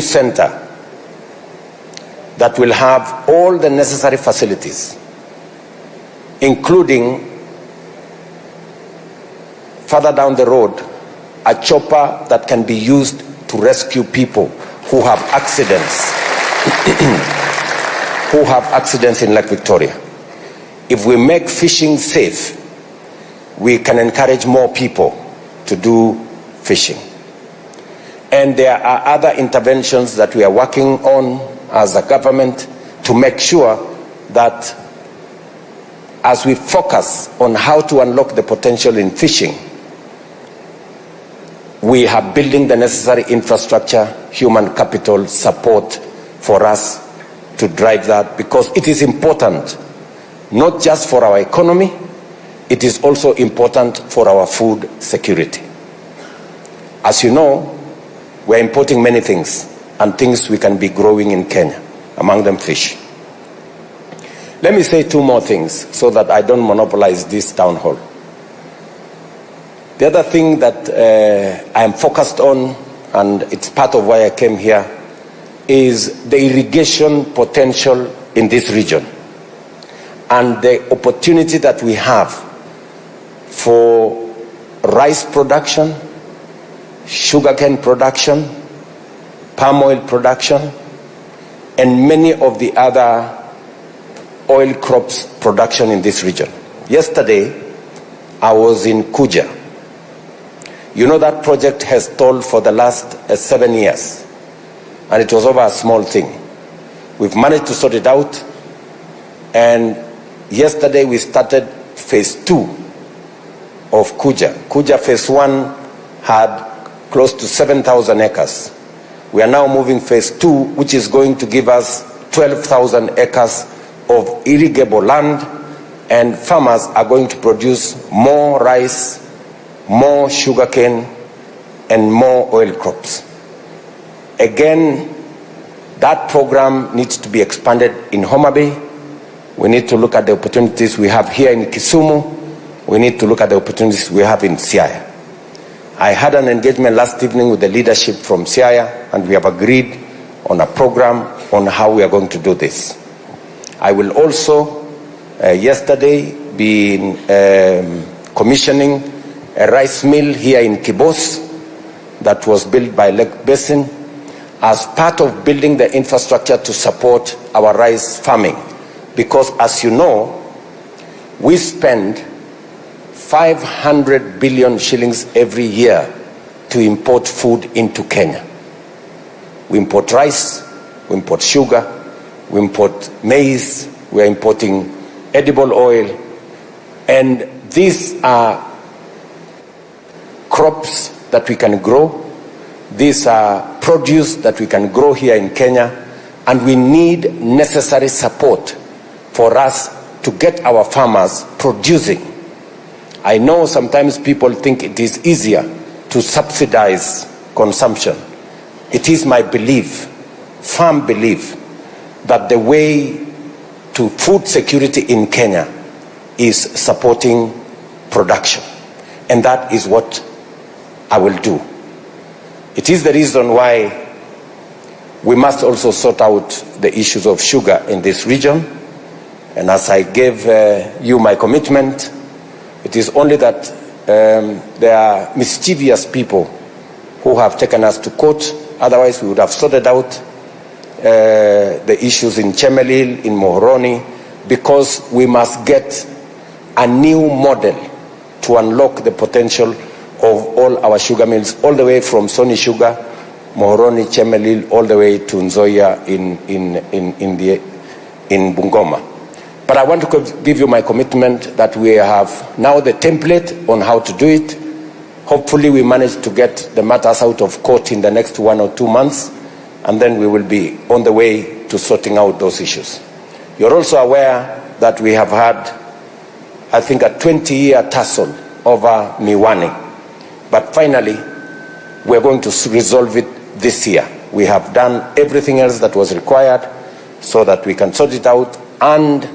center that will have all the necessary facilities, including further down the road, a chopper that can be used to rescue people who have accidents, who have accidents in Lake Victoria. If we make fishing safe, we can encourage more people to do fishing. And there are other interventions that we are working on as a government to make sure that as we focus on how to unlock the potential in fishing, we are building the necessary infrastructure, human capital support for us to drive that, because it is important, not just for our economy, it is also important for our food security. As you know, we're importing many things and things we can be growing in Kenya, among them fish. Let me say two more things so that I don't monopolize this town hall. The other thing that I am focused on, and it's part of why I came here, is the irrigation potential in this region and the opportunity that we have for rice production, sugarcane production, palm oil production, and many of the other oil crops production in this region. Yesterday, I was in Kuja. You know that project has stalled for the last 7 years, and it was over a small thing. We've managed to sort it out, and yesterday we started phase 2 of Kuja. Kuja phase 1 had close to 7,000 acres. We are now moving phase 2, which is going to give us 12,000 acres of irrigable land, and farmers are going to produce more rice, more sugarcane, and more oil crops. Again, that program needs to be expanded in Homa Bay. We need to look at the opportunities we have here in Kisumu. We need to look at the opportunities we have in Siaya. I had an engagement last evening with the leadership from Siaya, and we have agreed on a program on how we are going to do this. I will also, yesterday, be commissioning a rice mill here in Kibos that was built by Lake Basin as part of building the infrastructure to support our rice farming. Because as you know, we spend 500 billion shillings every year to import food into Kenya. We import rice, we import sugar, we import maize, we are importing edible oil, and these are crops that we can grow. These are produce that we can grow here in Kenya, and we need necessary support for us to get our farmers producing. I know sometimes people think it is easier to subsidize consumption. It is my belief, firm belief, that the way to food security in Kenya is supporting production. And that is what I will do. It is the reason why we must also sort out the issues of sugar in this region. And as I gave you my commitment, it is only that there are mischievous people who have taken us to court. Otherwise, we would have sorted out the issues in Chemelil, in Muhoroni, because we must get a new model to unlock the potential of all our sugar mills, all the way from Sony Sugar, Muhoroni, Chemelil, all the way to Nzoia in Bungoma. But I want to give you my commitment that we have now the template on how to do it. Hopefully we manage to get the matters out of court in the next 1 or 2 months, and then we will be on the way to sorting out those issues. You're also aware that we have had, I think, a 20-year tussle over Miwani. But finally, we're going to resolve it this year. We have done everything else that was required so that we can sort it out and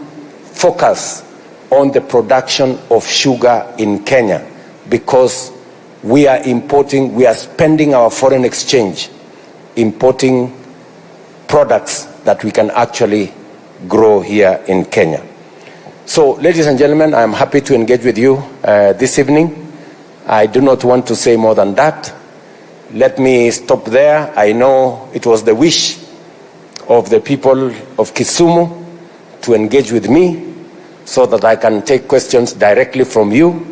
focus on the production of sugar in Kenya, because we are importing, we are spending our foreign exchange importing products that we can actually grow here in Kenya. So, ladies and gentlemen, I'm happy to engage with you this evening. I do not want to say more than that. Let me stop there. I know it was the wish of the people of Kisumu to engage with me so that I can take questions directly from you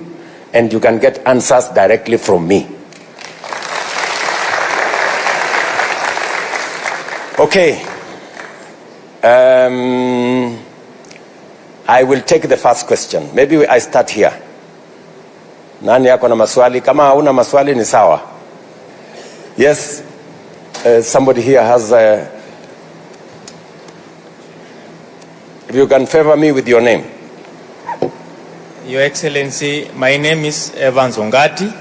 and you can get answers directly from me. Okay. I will take the first question. Maybe I start here. Nani yako na maswali? Kama hauna maswali ni sawa. Yes, somebody here has if you can favor me with your name. Your Excellency, my name is Evans Ongati.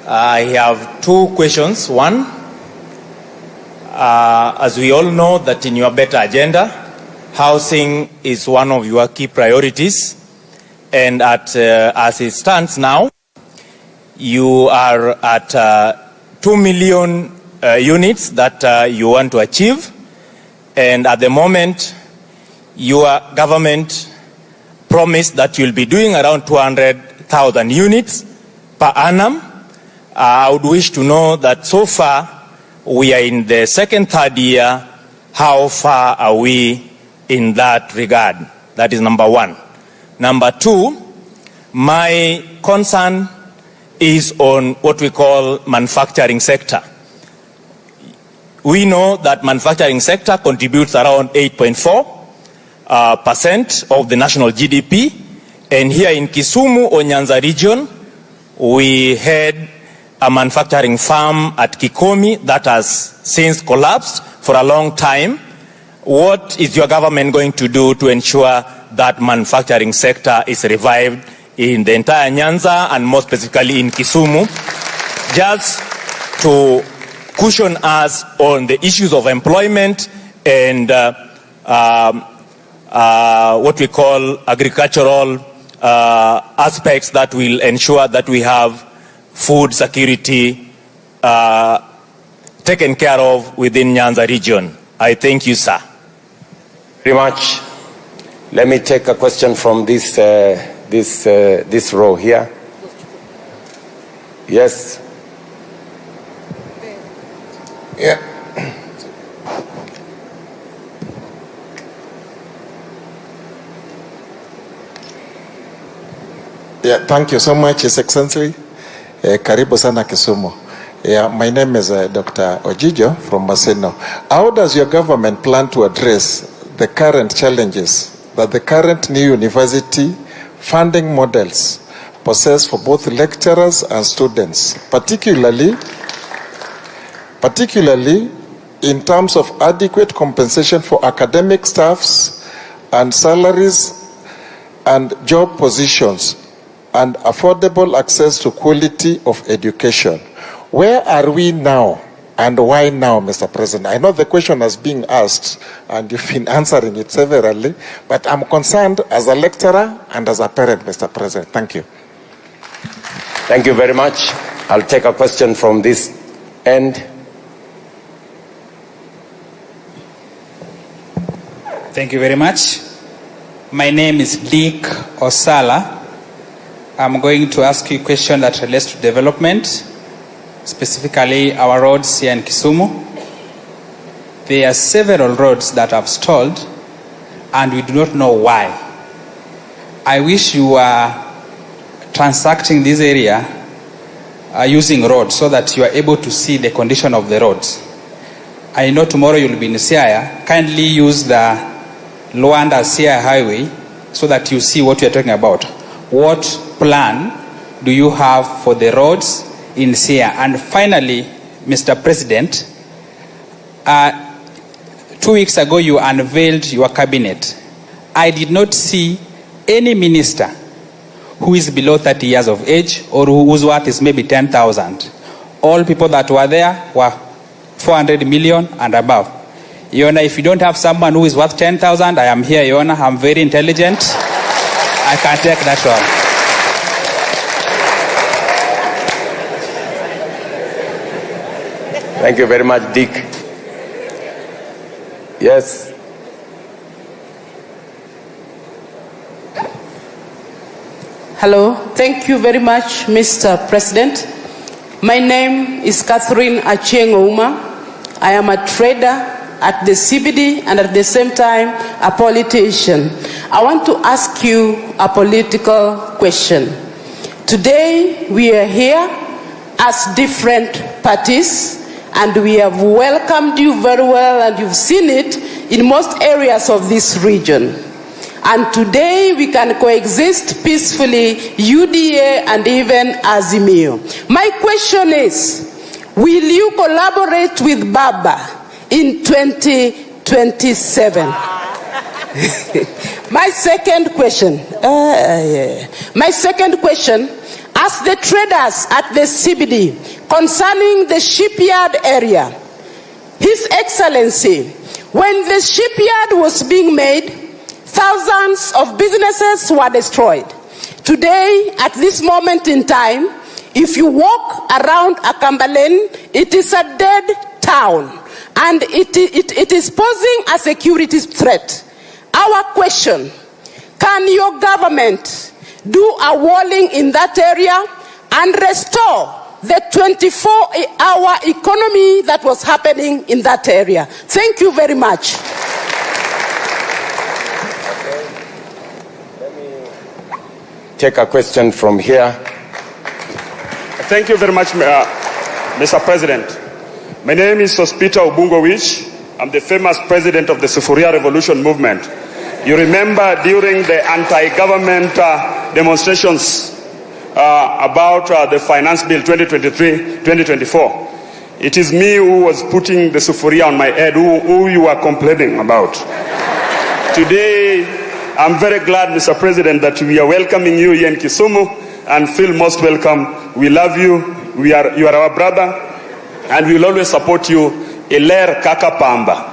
I have two questions. One, as we all know that in your better agenda, housing is one of your key priorities. And as it stands now, you are at 2 million units that you want to achieve. And at the moment, your government promised that you'll be doing around 200,000 units per annum. I would wish to know that so far, we are in the second, third year. How far are we in that regard? That is number one. Number two, my concern is on what we call manufacturing sector. We know that manufacturing sector contributes around 8.4% of the national GDP. And here in Kisumu or Nyanza region, we had a manufacturing farm at Kikomi that has since collapsed for a long time. What is your government going to do to ensure that manufacturing sector is revived in the entire Nyanza and more specifically in Kisumu, just to cushion us on the issues of employment and what we call agricultural aspects that will ensure that we have food security taken care of within Nyanza region. I thank you, sir. Very much. Let me take a question from this row here. Yes. Yeah. Yeah, thank you so much, His Excellency. Karibu sana Kisumu. Yeah, my name is Dr. Ojijo from Maseno. How does your government plan to address the current challenges that the current new university funding models possess for both lecturers and students, particularly in terms of adequate compensation for academic staffs and salaries and job positions and affordable access to quality of education? Where are we now and why now, Mr. President? I know the question has been asked and you've been answering it severally, but I'm concerned as a lecturer and as a parent, Mr. President. Thank you. Thank you very much. I'll take a question from this end. Thank you very much. My name is Dick Osala. I'm going to ask you a question that relates to development, specifically our roads here in Kisumu. There are several roads that have stalled and we do not know why. I wish you were transacting this area using roads so that you are able to see the condition of the roads. I know tomorrow you'll be in Siaya. Kindly use the Luanda Siaya highway so that you see what we are talking about. What plan do you have for the roads in Siaya? And finally, Mr. President, 2 weeks ago you unveiled your cabinet. I did not see any minister who is below 30 years of age or whose worth is maybe 10,000. All people that were there were 400 million and above. Your Honor, if you don't have someone who is worth 10,000, I am here, Your Honor. I'm very intelligent. I can take that one. Thank you very much, Dick. Yes. Hello. Thank you very much, Mr. President. My name is Catherine Achieng Ouma. I am a trader at the CBD and at the same time a politician. I want to ask you a political question. Today we are here as different parties and we have welcomed you very well and you've seen it in most areas of this region. And today we can coexist peacefully, UDA and even Azimio. My question is, will you collaborate with Baba in 2027? My second question, as the traders at the CBD concerning the shipyard area, His Excellency, when the shipyard was being made, thousands of businesses were destroyed. Today, at this moment in time, if you walk around Akambalene, it is a dead town and it is posing a security threat. Our question, can your government do a walling in that area and restore the 24-hour economy that was happening in that area? Thank you very much. Take a question from here. Thank you very much, Mr. President. My name is Sospita Obungowich. I'm the famous president of the Sufuria Revolution movement. You remember during the anti-government demonstrations about the Finance Bill 2023-2024, it is me who was putting the Sufuria on my head, who you are complaining about. Today, I'm very glad, Mr. President, that we are welcoming you here in Kisumu and feel most welcome. We love you. You are our brother, and we will always support you. Eler Kaka Pamba.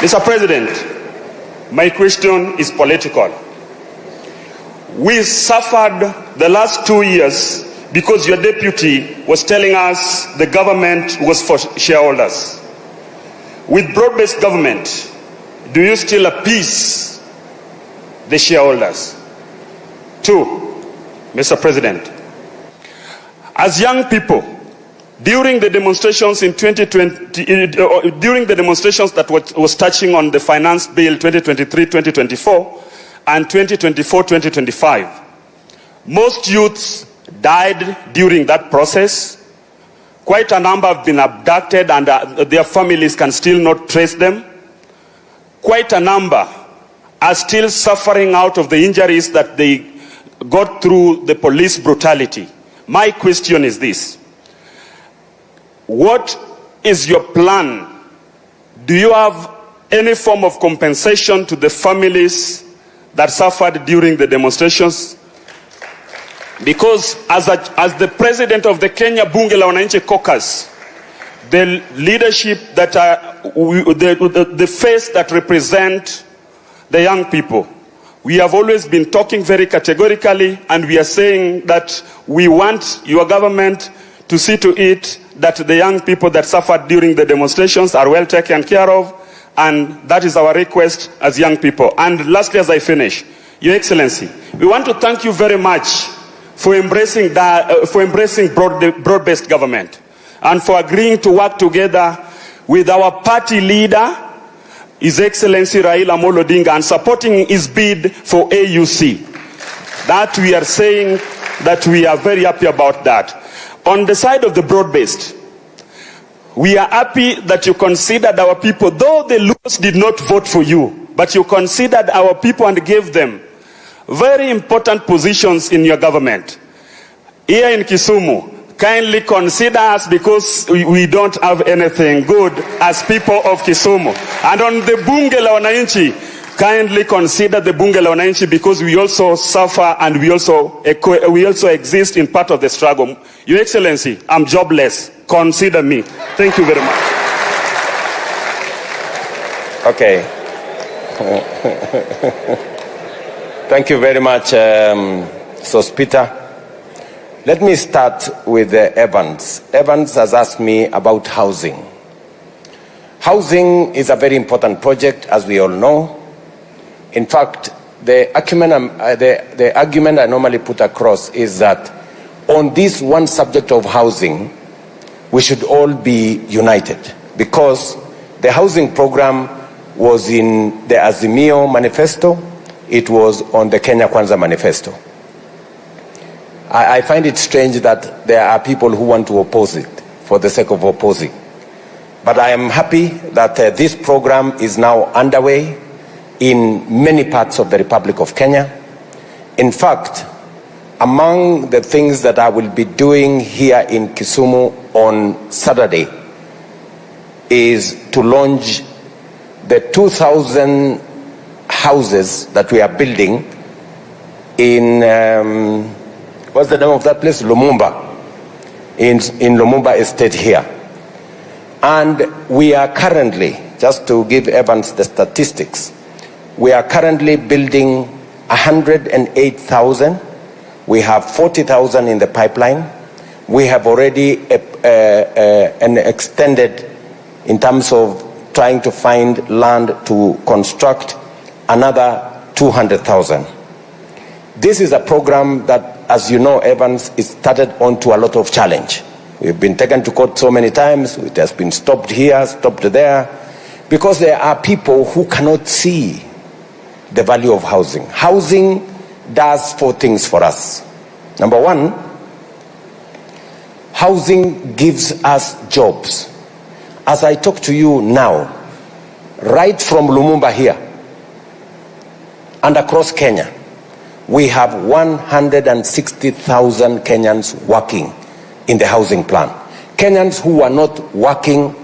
Mr. President, my question is political. We suffered the last 2 years because your deputy was telling us the government was for shareholders. With broad-based government, do you still appease the shareholders? 2, Mr. President, as young people, during the demonstrations in 2020, during the demonstrations that was touching on the Finance Bill 2023-2024 and 2024-2025, most youths died during that process. Quite a number have been abducted and their families can still not trace them. Quite a number are still suffering out of the injuries that they got through the police brutality. My question is this: what is your plan? Do you have any form of compensation to the families that suffered during the demonstrations? Because as the president of the Kenya Bunge la Wananchi Caucus, the leadership that the face that represent the young people, we have always been talking very categorically, and we are saying that we want your government to see to it that the young people that suffered during the demonstrations are well taken care of, and that is our request as young people. And lastly, as I finish, Your Excellency, we want to thank you very much for embracing broad-based government and for agreeing to work together with our party leader, His Excellency Raila Amolo Odinga, and supporting his bid for AUC. That we are saying that we are very happy about that. On the side of the broad-based, we are happy that you considered our people, though the Luos did not vote for you, but you considered our people and gave them very important positions in your government. Here in Kisumu, kindly consider us because we don't have anything good as people of Kisumu. And on the Bunge la Wananchi, kindly consider the Bunge la Wananchi because we also suffer and we also exist in part of the struggle. Your Excellency, I'm jobless. Consider me. Thank you very much. Okay. Thank you very much, Sospita. Let me start with Evans. Evans has asked me about housing. Housing is a very important project, as we all know. In fact, the argument I normally put across is that on this one subject of housing, we should all be united, because the housing program was in the Azimio manifesto, it was on the Kenya Kwanza manifesto. I find it strange that there are people who want to oppose it for the sake of opposing. But I am happy that this program is now underway in many parts of the Republic of Kenya. In fact, among the things that I will be doing here in Kisumu on Saturday is to launch the 2,000 houses that we are building in, what's the name of that place? Lumumba, in Lumumba Estate here. And we are currently, just to give Evans the statistics, we are currently building 108,000. We have 40,000 in the pipeline. We have already an extended, in terms of trying to find land to construct, another 200,000. This is a program that, as you know, Evans, is started onto a lot of challenge. We've been taken to court so many times. It has been stopped here, stopped there, because there are people who cannot see the value of housing. Housing does 4 things for us. Number one, housing gives us jobs. As I talk to you now, right from Lumumba here and across Kenya, we have 160,000 Kenyans working in the housing plan. Kenyans who were not working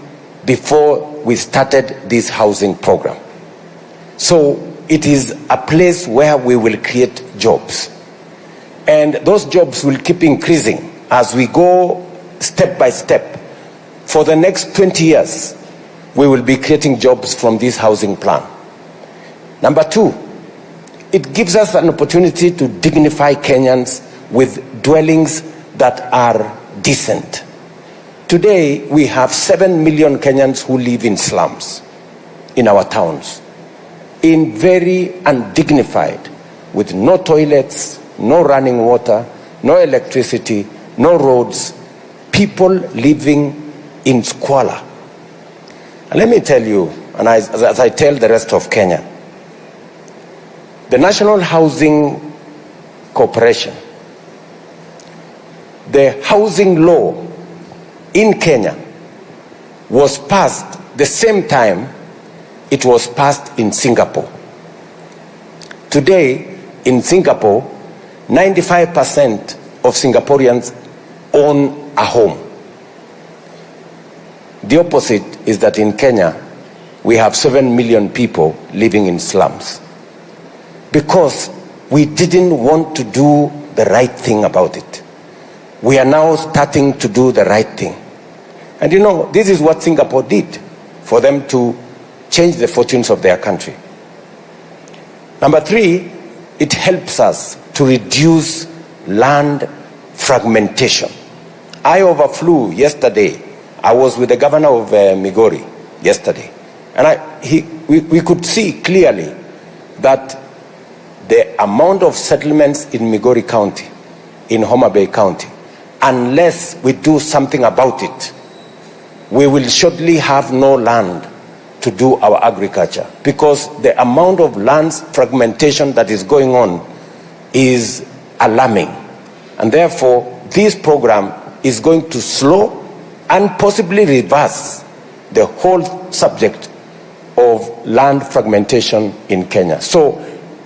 before we started this housing program. So it is a place where we will create jobs. And those jobs will keep increasing as we go step by step. For the next 20 years, we will be creating jobs from this housing plan. Number two, it gives us an opportunity to dignify Kenyans with dwellings that are decent. Today, we have 7 million Kenyans who live in slums in our towns, in very undignified, with no toilets, no running water, no electricity, no roads, people living in squalor. And let me tell you, and as I tell the rest of Kenya, the National Housing Corporation, the housing law in Kenya was passed the same time it was passed in Singapore. Today, in Singapore, 95% of Singaporeans own a home. The opposite is that in Kenya, we have 7 million people living in slums, because we didn't want to do the right thing about it. We are now starting to do the right thing. And you know, this is what Singapore did for them to change the fortunes of their country. Number three, it helps us to reduce land fragmentation. I overflew yesterday. I was with the governor of Migori yesterday. And we could see clearly that the amount of settlements in Migori County, in Homa Bay County, unless we do something about it, we will shortly have no land to do our agriculture, because the amount of land fragmentation that is going on is alarming. And therefore, this program is going to slow and possibly reverse the whole subject of land fragmentation in Kenya. So,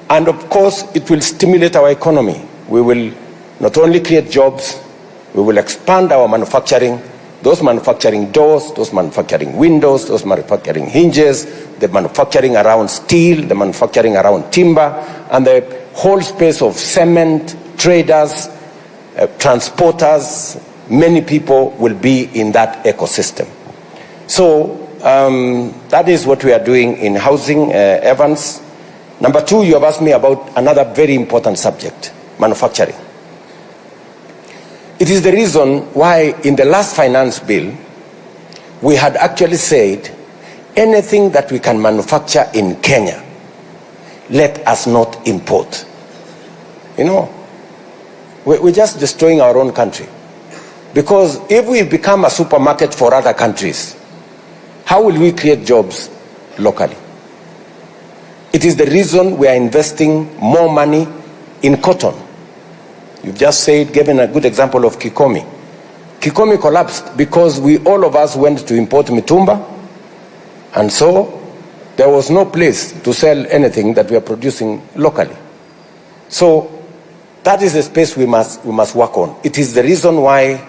and of course, it will stimulate our economy. We will not only create jobs, we will expand our manufacturing, those manufacturing doors, those manufacturing windows, those manufacturing hinges, the manufacturing around steel, the manufacturing around timber, and the whole space of cement, traders, transporters. Many people will be in that ecosystem. So that is what we are doing in housing, Evans. Number two, you have asked me about another very important subject, manufacturing. It is the reason why in the last finance bill, we had actually said anything that we can manufacture in Kenya, let us not import. You know, we're just destroying our own country. Because if we become a supermarket for other countries, how will we create jobs locally? It is the reason we are investing more money in cotton. You've just said, given a good example of Kikomi. Kikomi collapsed because all of us went to import mitumba, and so there was no place to sell anything that we are producing locally. So that is the space we must work on. It is the reason why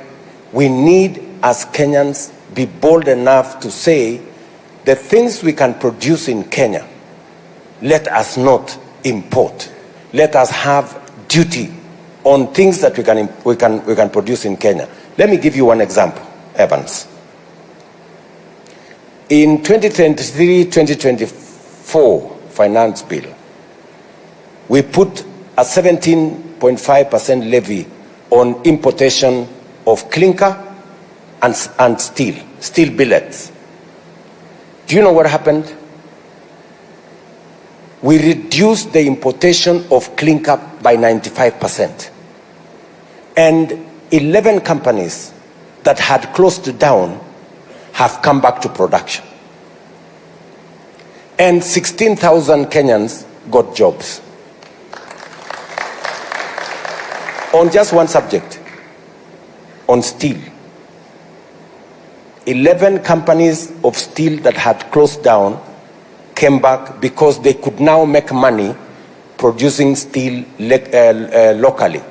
we need, as Kenyans, be bold enough to say the things we can produce in Kenya, let us not import. Let us have duty on things that we can produce in Kenya. Let me give you one example, Evans. In 2023-2024 finance bill, we put a 17.5% levy on importation of clinker and steel billets. Do you know what happened? We reduced the importation of clinker by 95%. And 11 companies that had closed down have come back to production. And 16,000 Kenyans got jobs. On just one subject, on steel. 11 companies of steel that had closed down came back because they could now make money producing steel locally.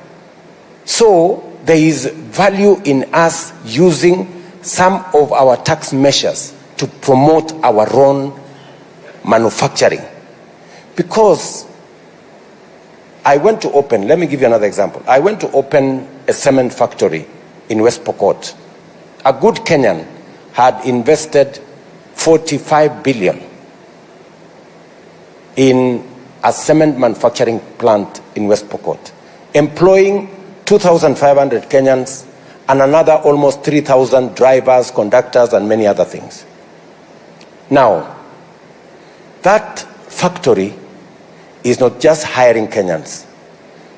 So there is value in us using some of our tax measures to promote our own manufacturing. Because I went to open, let me give you another example. I went to open a cement factory in West Pokot. A good Kenyan had invested 45 billion in a cement manufacturing plant in West Pokot, employing 2,500 Kenyans and another almost 3,000 drivers, conductors, and many other things. Now, that factory is not just hiring Kenyans.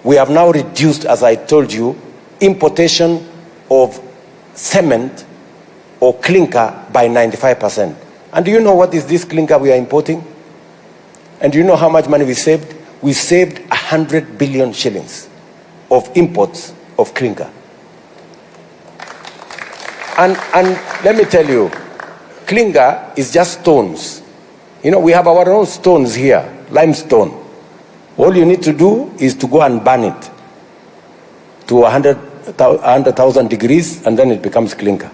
We have now reduced, as I told you, importation of cement or clinker by 95%. And do you know what is this clinker we are importing? And do you know how much money we saved? We saved 100 billion shillings of imports of clinker. And let me tell you, clinker is just stones. You know, we have our own stones here, limestone. All you need to do is to go and burn it to 100,000 degrees, and then it becomes clinker.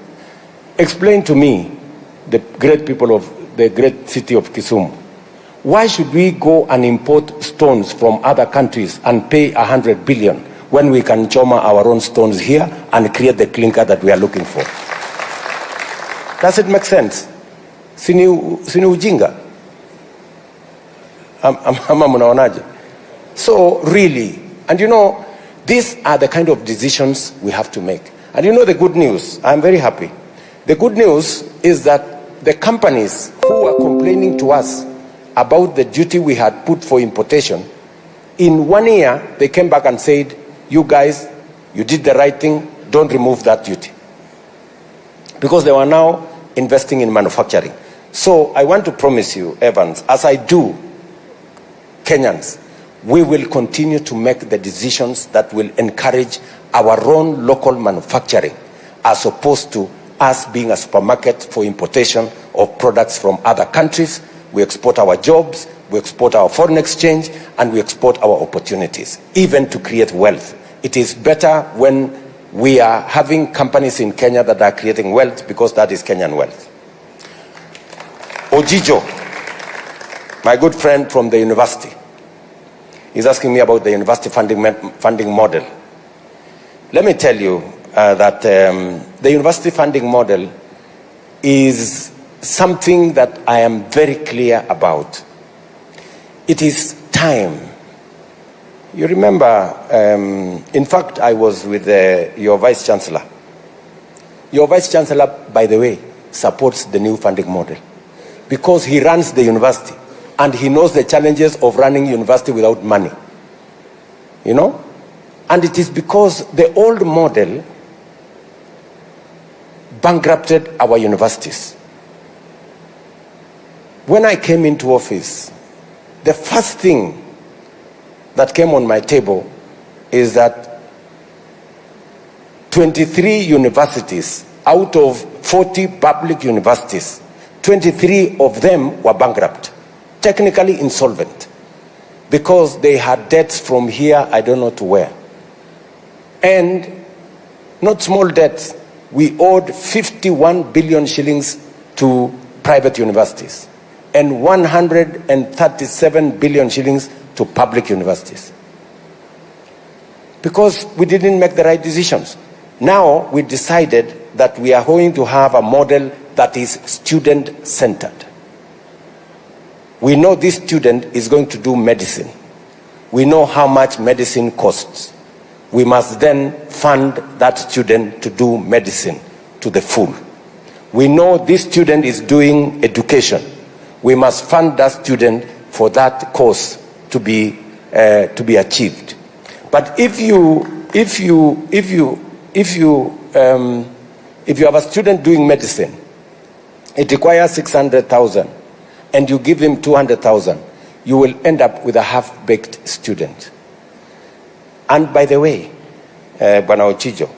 Explain to me, the great people of the great city of Kisumu, why should we go and import stones from other countries and pay 100 billion when we can choma our own stones here and create the clinker that we are looking for? Does it make sense? Sini ujinga? Ama mnaonaje? So really, and you know, these are the kind of decisions we have to make. And you know the good news, I'm very happy. The good news is that the companies who are complaining to us about the duty we had put for importation, in 1 year, they came back and said, you guys, you did the right thing, don't remove that duty. Because they were now investing in manufacturing. So I want to promise you, Evans, as I do, Kenyans, we will continue to make the decisions that will encourage our own local manufacturing, as opposed to us being a supermarket for importation of products from other countries. We export our jobs, we export our foreign exchange, and we export our opportunities, even to create wealth. It is better when we are having companies in Kenya that are creating wealth, because that is Kenyan wealth. Ojijo, my good friend from the university, is asking me about the university funding model. Let me tell you that the university funding model is something that I am very clear about. It is time You remember, in fact, I was with your Vice Chancellor. Your Vice Chancellor, by the way, supports the new funding model because he runs the university and he knows the challenges of running university without money. You know? And it is because the old model bankrupted our universities. When I came into office, the first thing that came on my table is that 23 universities out of 40 public universities, 23 of them were bankrupt, technically insolvent, because they had debts from here, I don't know to where. And not small debts. We owed 51 billion shillings to private universities and 137 billion shillings to public universities. Because we didn't make the right decisions. Now we decided that we are going to have a model that is student-centered. We know this student is going to do medicine. We know how much medicine costs. We must then fund that student to do medicine to the full. We know this student is doing education. We must fund that student for that course to be achieved. But if you have a student doing medicine, it requires 600,000, and you give him 200,000, you will end up with a half-baked student. And by the way, Bwana Ochijo,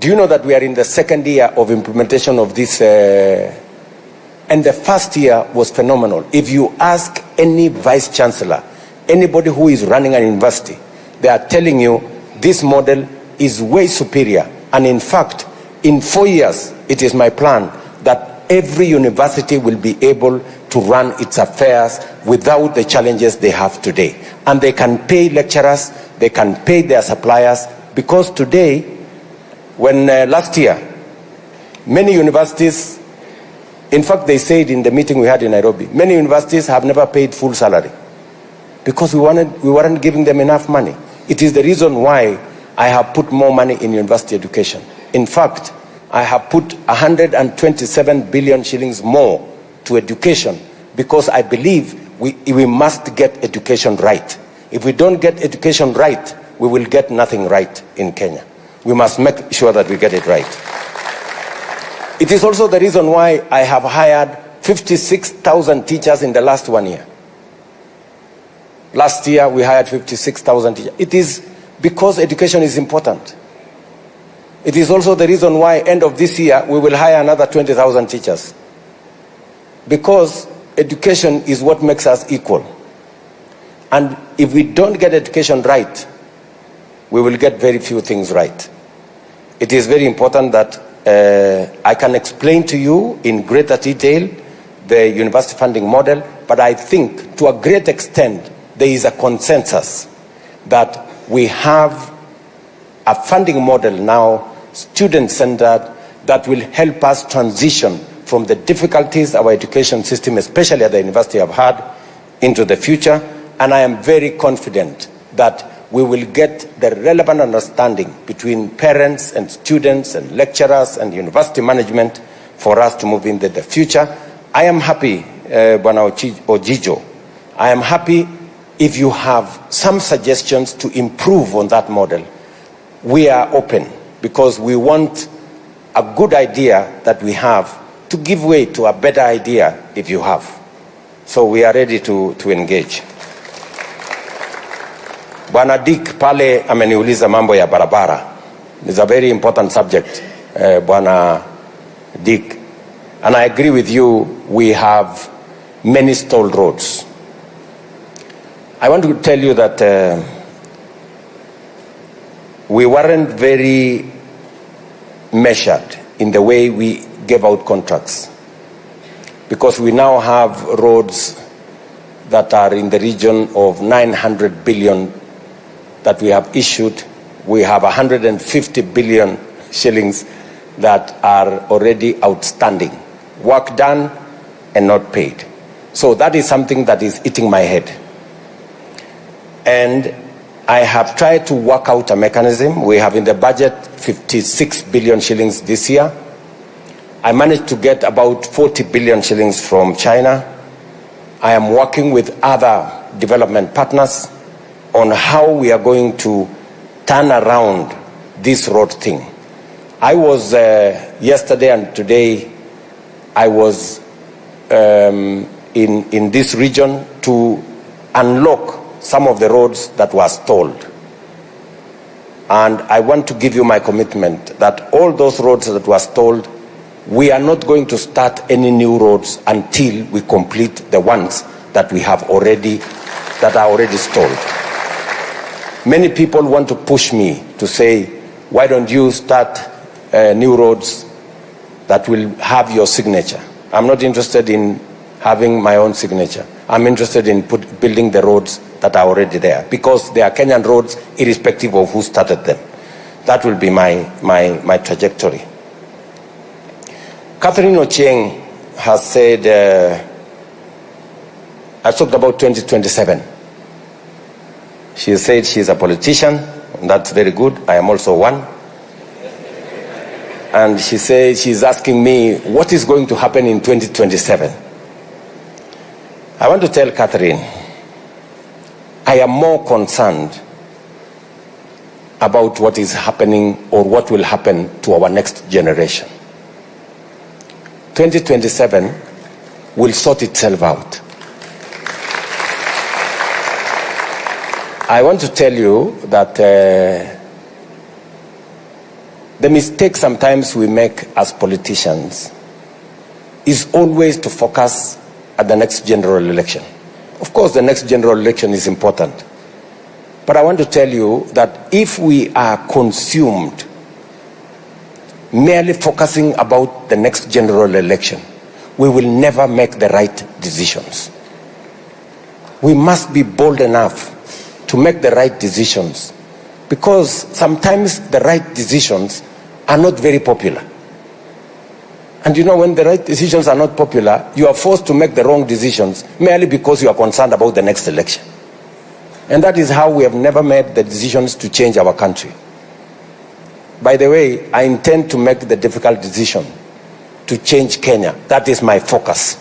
do you know that we are in the second year of implementation of this? And the first year was phenomenal. If you ask any vice chancellor, anybody who is running an university, they are telling you this model is way superior. And in fact, in 4 years, it is my plan that every university will be able to run its affairs without the challenges they have today. And they can pay lecturers, they can pay their suppliers, because today, when last year, many universities, in fact, they said in the meeting we had in Nairobi, many universities have never paid full salary because we weren't giving them enough money. It is the reason why I have put more money in university education. In fact, I have put 127 billion shillings more to education because I believe we must get education right. If we don't get education right, we will get nothing right in Kenya. We must make sure that we get it right. It is also the reason why I have hired 56,000 teachers in the last 1 year. Last year, we hired 56,000 teachers. It is because education is important. It is also the reason why, end of this year, we will hire another 20,000 teachers. Because education is what makes us equal. And if we don't get education right, we will get very few things right. It is very important that I can explain to you in greater detail the university funding model, but I think to a great extent there is a consensus that we have a funding model now, student-centered, that will help us transition from the difficulties our education system, especially at the university, have had into the future. And I am very confident that we will get the relevant understanding between parents and students and lecturers and university management for us to move into the future. I am happy, Bwana Ojijo, I am happy if you have some suggestions to improve on that model. We are open because we want a good idea that we have to give way to a better idea if you have. So we are ready to engage. Bwana Dick pale ameniuliza mambo ya barabara. It's a very important subject, Bwana Dick. And I agree with you, we have many stalled roads. I want to tell you that we weren't very measured in the way we gave out contracts, because we now have roads that are in the region of 900 billion that we have issued. We have 150 billion shillings that are already outstanding, work done and not paid. So that is something that is eating my head. And I have tried to work out a mechanism. We have in the budget 56 billion shillings this year. I managed to get about 40 billion shillings from China. I am working with other development partners on how we are going to turn around this road thing. I was yesterday and today, I was in this region to unlock some of the roads that were stalled. And I want to give you my commitment that all those roads that were stalled, we are not going to start any new roads until we complete the ones that we have already, that are already stalled. Many people want to push me to say, why don't you start new roads that will have your signature? I'm not interested in having my own signature. I'm interested in building the roads that are already there, because they are Kenyan roads irrespective of who started them. That will be my trajectory. Catherine Ochieng has said, I talked about 2027. She said she's a politician, and that's very good. I am also one. And she said she's asking me, what is going to happen in 2027? I want to tell Catherine, I am more concerned about what is happening or what will happen to our next generation. 2027 will sort itself out. I want to tell you that the mistake sometimes we make as politicians is always to focus at the next general election. Of course, the next general election is important. But I want to tell you that if we are consumed merely focusing about the next general election, we will never make the right decisions. We must be bold enough to make the right decisions, because sometimes the right decisions are not very popular. And you know, when the right decisions are not popular, you are forced to make the wrong decisions merely because you are concerned about the next election. And that is how we have never made the decisions to change our country. By the way, I intend to make the difficult decision to change Kenya. That is my focus.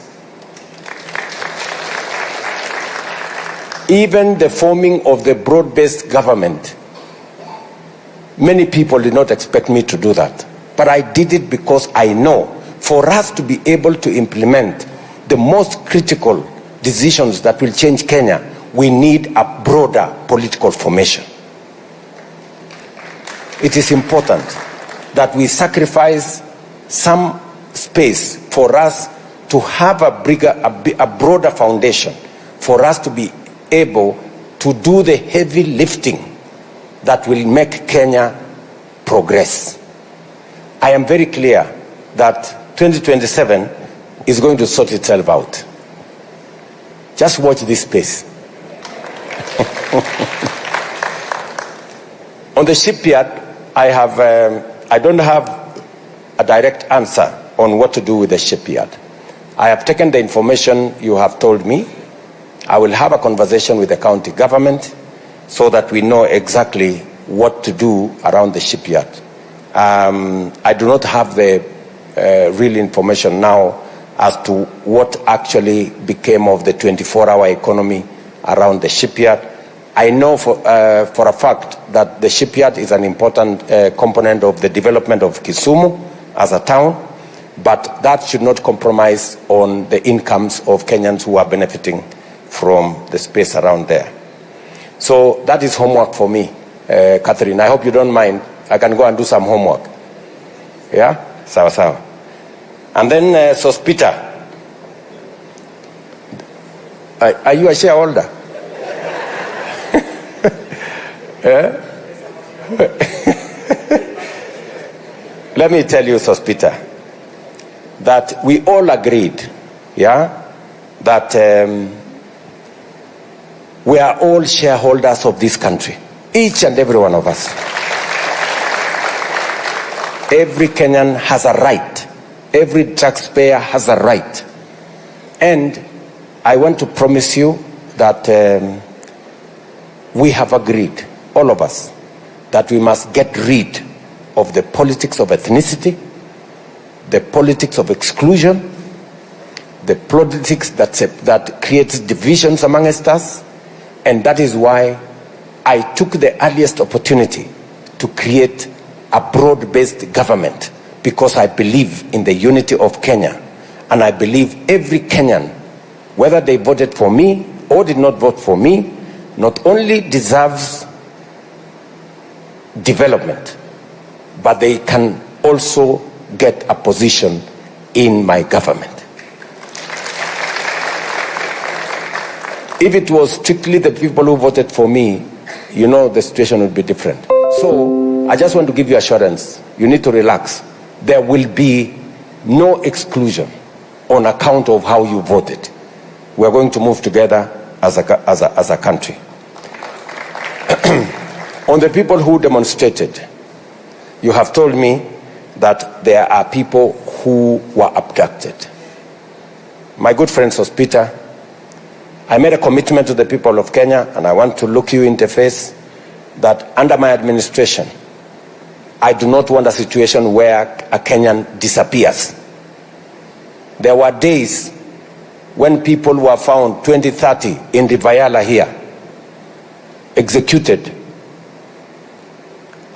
Even the forming of the broad-based government, many people did not expect me to do that. But I did it because I know for us to be able to implement the most critical decisions that will change Kenya, we need a broader political formation. It is important that we sacrifice some space for us to have a broader foundation, for us to be able to do the heavy lifting that will make Kenya progress. I am very clear that 2027 is going to sort itself out. Just watch this space. On the shipyard, I don't have a direct answer on what to do with the shipyard. I have taken the information you have told me. I will have a conversation with the county government so that we know exactly what to do around the shipyard. I do not have the real information now as to what actually became of the 24-hour economy around the shipyard. I know for a fact that the shipyard is an important component of the development of Kisumu as a town, but that should not compromise on the incomes of Kenyans who are benefiting from the space around there. So that is homework for me, Catherine. I hope you don't mind. I can go and do some homework. Yeah? Sawa sawa. And then Sospita. Are you a shareholder? Let me tell you, Sospita, that we all agreed, yeah, that we are all shareholders of this country, each and every one of us. Every Kenyan has a right. Every taxpayer has a right. And I want to promise you that we have agreed, all of us, that we must get rid of the politics of ethnicity, the politics of exclusion, the politics that creates divisions amongst us, and that is why I took the earliest opportunity to create a broad-based government, because I believe in the unity of Kenya, and I believe every Kenyan, whether they voted for me or did not vote for me, not only deserves development, but they can also get a position in my government. If it was strictly the people who voted for me, you know, the situation would be different. So I just want to give you assurance. You need to relax. There will be no exclusion on account of how you voted. We're going to move together as a country. On the people who demonstrated, you have told me that there are people who were abducted. My good friend Sospita, I made a commitment to the people of Kenya, and I want to look you in the face, that under my administration, I do not want a situation where a Kenyan disappears. There were days when people were found 20, 30 in the Vayala here, executed.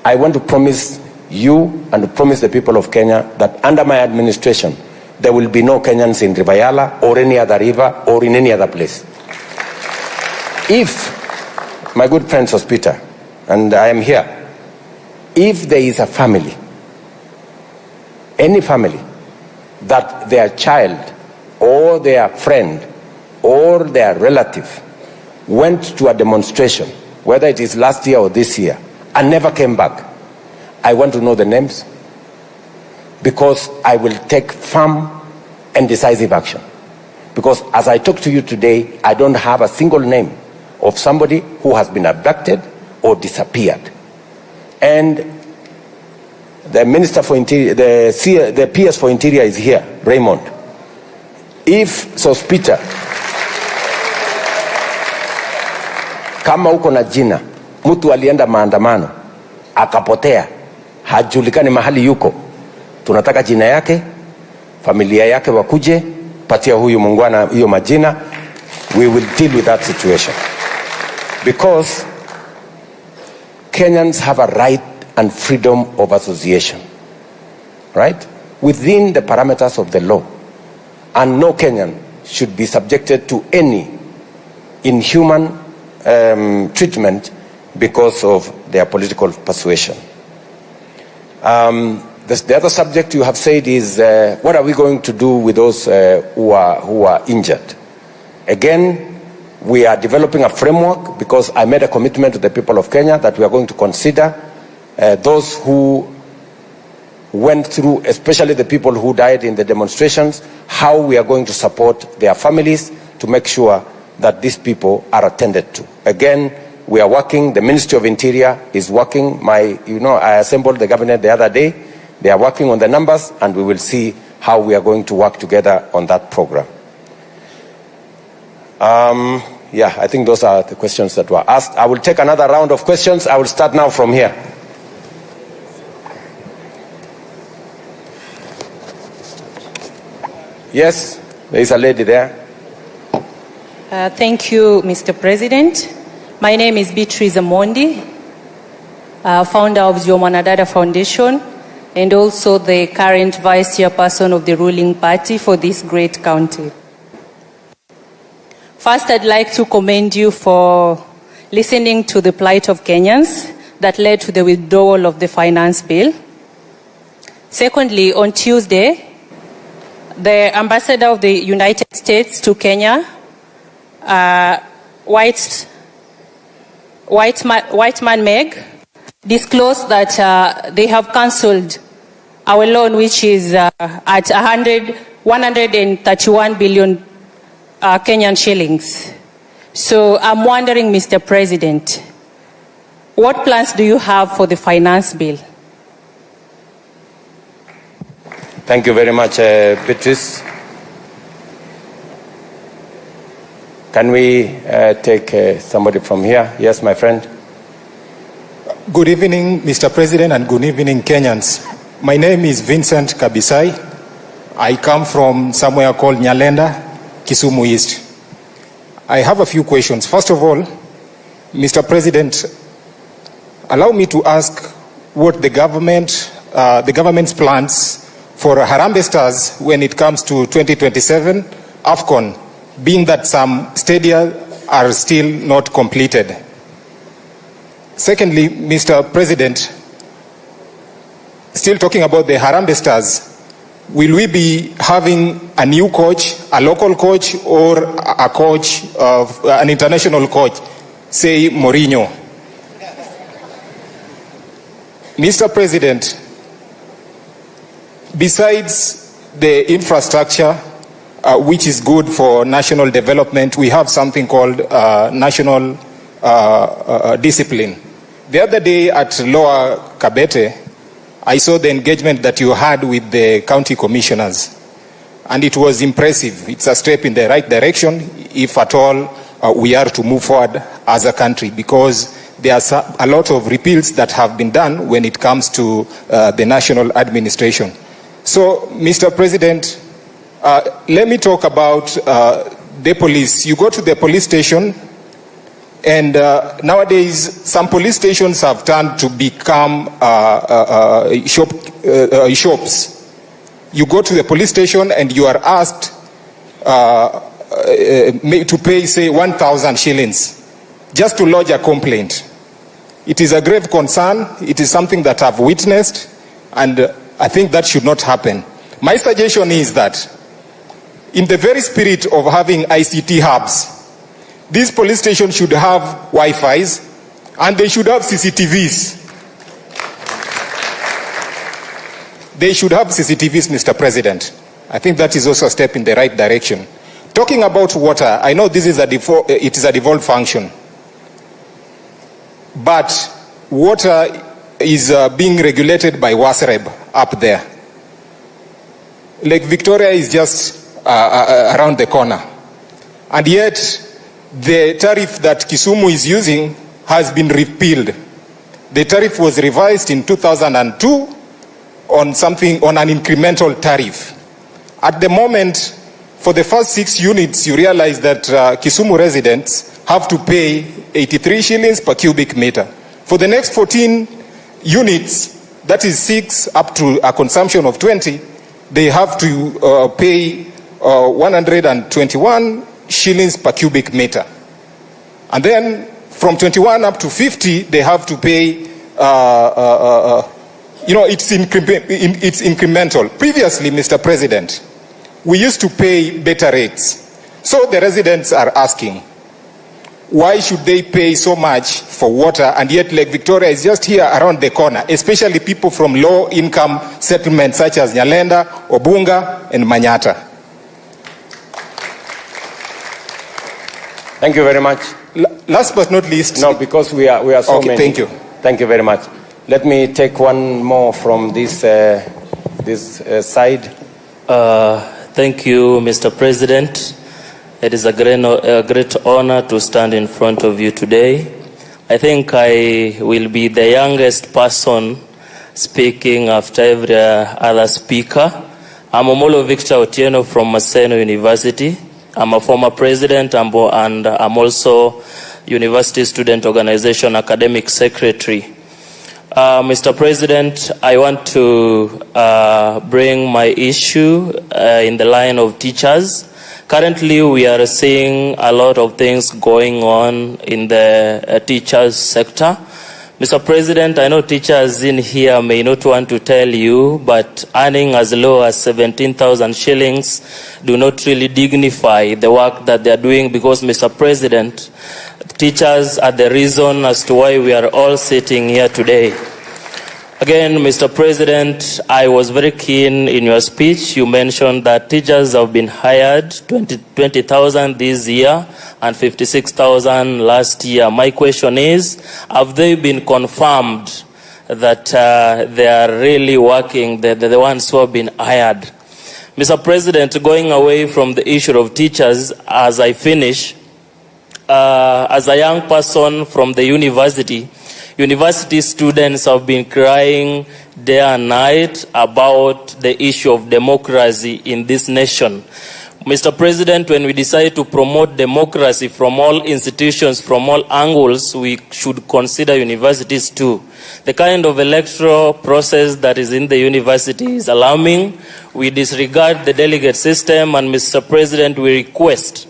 I want to promise you and to promise the people of Kenya that under my administration, there will be no Kenyans in Rivayala or any other river or in any other place. If, my good friend Sospita, and I am here, if there is a family, any family, that their child or their friend or their relative went to a demonstration, whether it is last year or this year, and never came back, I want to know the names, because I will take firm and decisive action. Because as I talk to you today, I don't have a single name of somebody who has been abducted or disappeared. And the Minister for Interior, the PS for Interior is here, Raymond. If Sospita, kama uko na jina, mtu alienda maandamano, akapotea, hajulikani mahali yuko, tunataka jina yake, familia yake wakuje, patia huyu mungwana hiyo majina, we will deal with that situation. Because Kenyans have a right and freedom of association, right? Within the parameters of the law. And no Kenyan should be subjected to any inhuman treatment because of their political persuasion. The other subject you have said is what are we going to do with those who are injured? Again, we are developing a framework, because I made a commitment to the people of Kenya that we are going to consider those who went through, especially the people who died in the demonstrations, how we are going to support their families to make sure that these people are attended to. Again, we are working, the Ministry of Interior is working. I assembled the cabinet the other day. They are working on the numbers, and we will see how we are going to work together on that program. Yeah, I think those are the questions that were asked. I will take another round of questions. I will start now from here. Yes, there is a lady there. Thank you, Mr. President. My name is Beatrice Amondi, founder of Ziomanadada Foundation, and also the current vice chairperson of the ruling party for this great county. First, I'd like to commend you for listening to the plight of Kenyans that led to the withdrawal of the finance bill. Secondly, on Tuesday, the ambassador of the United States to Kenya, White Man Meg, disclosed that they have cancelled our loan, which is at 131 billion Kenyan shillings. So I'm wondering, Mr. President, what plans do you have for the finance bill? Thank you very much, Beatrice. Can we take somebody from here? Yes, my friend. Good evening, Mr. President, and good evening, Kenyans. My name is Vincent Kabisai. I come from somewhere called Nyalenda, Kisumu East. I have a few questions. First of all, Mr. President, allow me to ask what the government's plans for Harambee Stars when it comes to 2027 AFCON, being that some stadia are still not completed. Secondly, Mr. President, still talking about the Harambee Stars, will we be having a new coach, a local coach, or a coach of an international coach, say Mourinho? Mr. President, besides the infrastructure, which is good for national development, we have something called national discipline. The other day at Lower Kabete, I saw the engagement that you had with the county commissioners, and it was impressive. It's a step in the right direction, if at all we are to move forward as a country, because there are a lot of repeals that have been done when it comes to the national administration. So, Mr. President, let me talk about the police. You go to the police station, and nowadays some police stations have turned to become shops. You go to the police station and you are asked to pay, say, 1,000 shillings just to lodge a complaint. It is a grave concern. It is something that I've witnessed, and I think that should not happen. My suggestion is that in the very spirit of having ICT hubs, these police stations should have Wi-Fis and they should have CCTVs. They should have CCTVs, Mr. President. I think that is also a step in the right direction. Talking about water, I know this is it is a devolved function, but water is being regulated by WASREB up there. Lake Victoria is just around the corner, and yet the tariff that Kisumu is using has been repealed. The tariff was revised in 2002 on an incremental tariff. At the moment, for the first 6 units, you realize that Kisumu residents have to pay 83 shillings per cubic meter. For the next 14 units, that is 6 up to a consumption of 20, they have to pay 121 shillings per cubic meter. And then from 21 up to 50, they have to pay, it's incremental. Previously, Mr. President, we used to pay better rates. So the residents are asking, why should they pay so much for water, and yet Lake Victoria is just here around the corner, especially people from low-income settlements such as Nyalenda, Obunga, and Manyata? Thank you very much. Last but not least... No, because we are so many. Thank you. Thank you very much. Let me take one more from this side. Thank you, Mr. President. It is a great honor to stand in front of you today. I think I will be the youngest person speaking after every other speaker. I'm Omolo Victor Otieno from Maseno University. I'm a former president and I'm also University Student Organization Academic Secretary. Mr. President, I want to bring my issue in the line of teachers. Currently, we are seeing a lot of things going on in the teachers sector. Mr. President, I know teachers in here may not want to tell you, but earning as low as 17,000 shillings do not really dignify the work that they are doing, because, Mr. President, teachers are the reason as to why we are all sitting here today. Again, Mr. President, I was very keen in your speech. You mentioned that teachers have been hired, 20,000 this year and 56,000 last year. My question is, have they been confirmed that they are really working, the ones who have been hired? Mr. President, going away from the issue of teachers, as I finish, as a young person from the university students have been crying day and night about the issue of democracy in this nation. Mr. President, when we decide to promote democracy from all institutions, from all angles, we should consider universities too. The kind of electoral process that is in the university is alarming. We disregard the delegate system, and Mr. President, we request,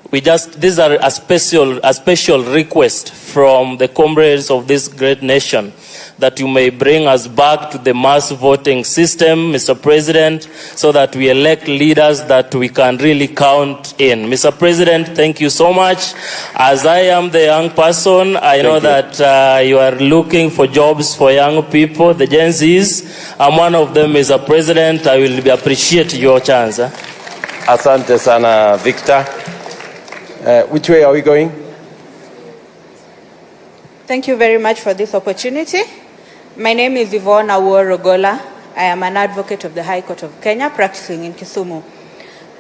these are a special request from the comrades of this great nation, that you may bring us back to the mass voting system, Mr. President, so that we elect leaders that we can really count in. Mr. President, thank you so much. As I am the young person, I know that you are looking for jobs for young people, the Gen Zs. I'm one of them, Mr. President. I will appreciate your chance. Asante sana, Victor. Which way are we going? Thank you very much for this opportunity. My name is Yvonne Awuor-Ogola. I am an advocate of the High Court of Kenya, practicing in Kisumu.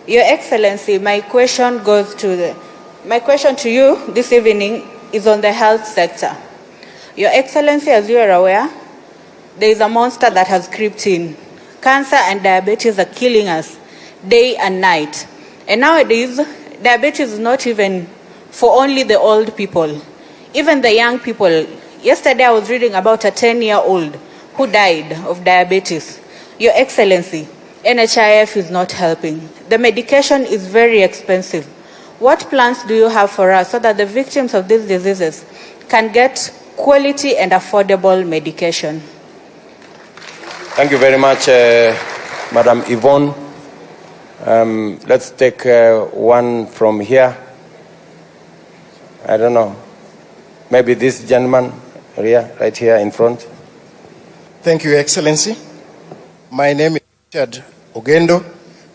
Your Excellency, my question to you this evening is on the health sector. Your Excellency, as you are aware, there is a monster that has crept in. Cancer and diabetes are killing us day and night. And nowadays, diabetes is not even for only the old people, even the young people. Yesterday I was reading about a 10-year-old who died of diabetes. Your Excellency, NHIF is not helping. The medication is very expensive. What plans do you have for us so that the victims of these diseases can get quality and affordable medication? Thank you very much, Madam Yvonne. Let's take one from here. I don't know. Maybe this gentleman here, right here in front. Thank you, Excellency. My name is Richard Ogendo,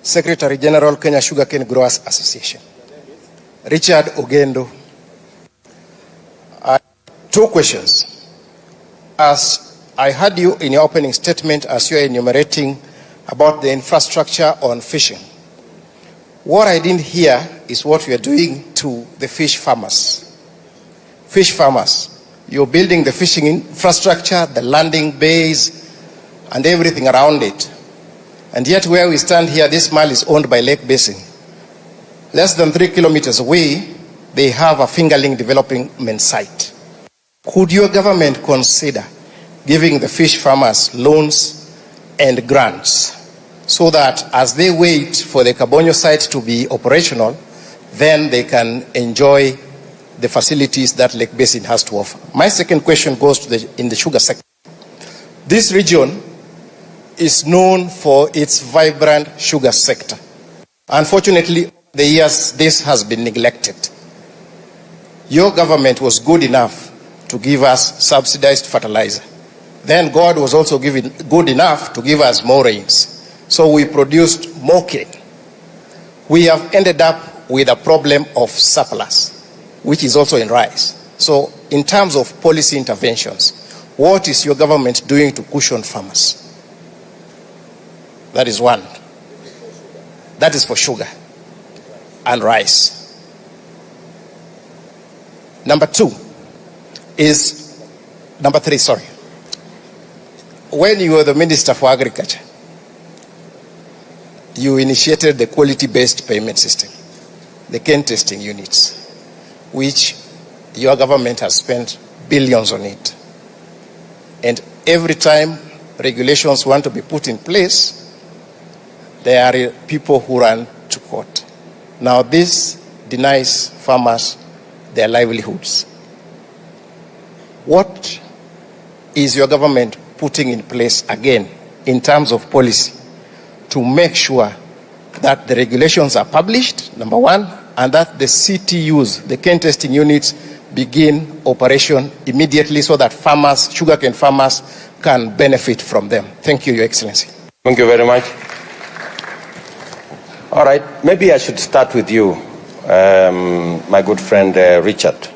Secretary General, Kenya Sugarcane Growers Association. Richard Ogendo. Two questions. As I heard you in your opening statement, as you are enumerating about the infrastructure on fishing, what I didn't hear is what we are doing to the fish farmers. Fish farmers, you're building the fishing infrastructure, the landing bays, and everything around it. And yet where we stand here, this mile is owned by Lake Basin. Less than 3 kilometers away, they have a fingerling development site. Could your government consider giving the fish farmers loans and grants, so that as they wait for the Kabonyo site to be operational, then they can enjoy the facilities that Lake Basin has to offer? My second question goes to in the sugar sector. This region is known for its vibrant sugar sector. Unfortunately, over the years, this has been neglected. Your government was good enough to give us subsidized fertilizer. Then God was also good enough to give us more rains. So we produced more cane. We have ended up with a problem of surplus, which is also in rice. So in terms of policy interventions, what is your government doing to cushion farmers? That is one. That is for sugar and rice. Number three, when you were the Minister for Agriculture, you initiated the quality-based payment system, the cane testing units, which your government has spent billions on it. And every time regulations want to be put in place, there are people who run to court. Now this denies farmers their livelihoods. What is your government putting in place again in terms of policy to make sure that the regulations are published, number one, and that the CTUs, the cane testing units, begin operation immediately so that farmers, sugarcane farmers, can benefit from them? Thank you, Your Excellency. Thank you very much. All right, maybe I should start with you, my good friend Richard.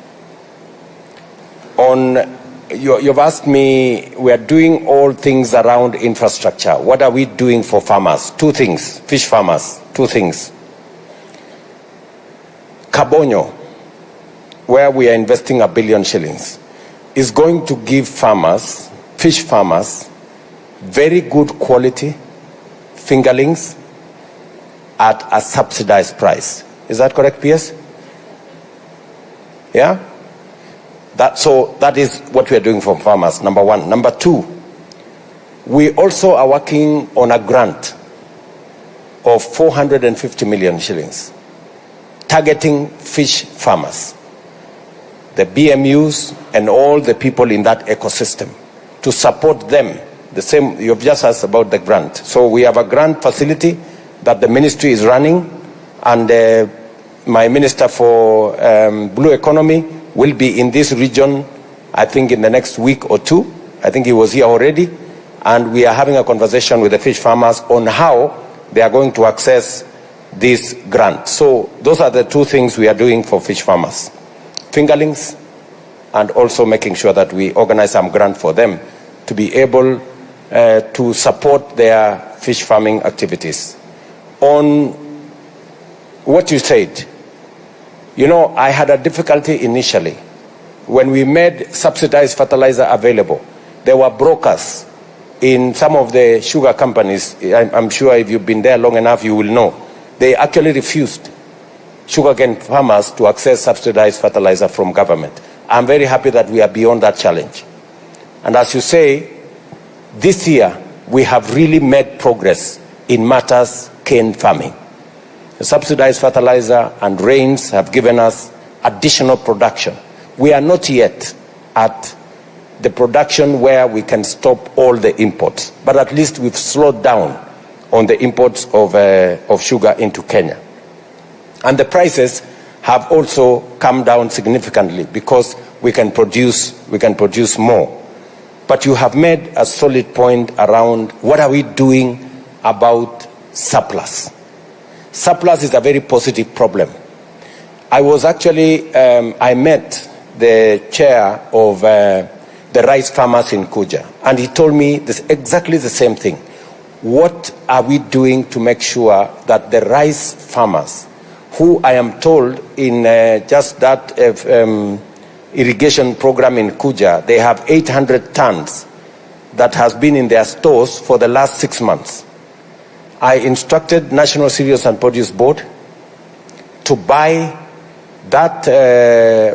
You've asked me, we are doing all things around infrastructure. What are we doing for farmers? Two things, fish farmers, two things. Kabonyo where we are investing R1 billion shillings, is going to give farmers, fish farmers, very good quality fingerlings at a subsidized price. Is that correct, PS? Yeah? So that is what we are doing for farmers, number one. Number two, we also are working on a grant of 450 million shillings, targeting fish farmers, the BMUs and all the people in that ecosystem, to support them. The same, you've just asked about the grant. So we have a grant facility that the ministry is running, and my minister for blue economy will be in this region, I think in the next week or two. I think he was here already, and we are having a conversation with the fish farmers on how they are going to access this grant. So those are the two things we are doing for fish farmers: fingerlings, and also making sure that we organize some grant for them to be able to support their fish farming activities. On what you said, you know, I had a difficulty initially. When we made subsidized fertilizer available, there were brokers in some of the sugar companies. I'm sure if you've been there long enough, you will know. They actually refused sugarcane farmers to access subsidized fertilizer from government. I'm very happy that we are beyond that challenge. And as you say, this year, we have really made progress in matters cane farming. The subsidized fertilizer and rains have given us additional production. We are not yet at the production where we can stop all the imports, but at least we've slowed down on the imports of sugar into Kenya. And the prices have also come down significantly because we can produce more. But you have made a solid point around what are we doing about surplus. Surplus is a very positive problem. I was actually, I met the chair of the rice farmers in Kuja, and he told me exactly the same thing. What are we doing to make sure that the rice farmers, who I am told in just that irrigation program in Kuja, they have 800 tons that has been in their stores for the last 6 months. I instructed National Cereals and Produce Board to buy that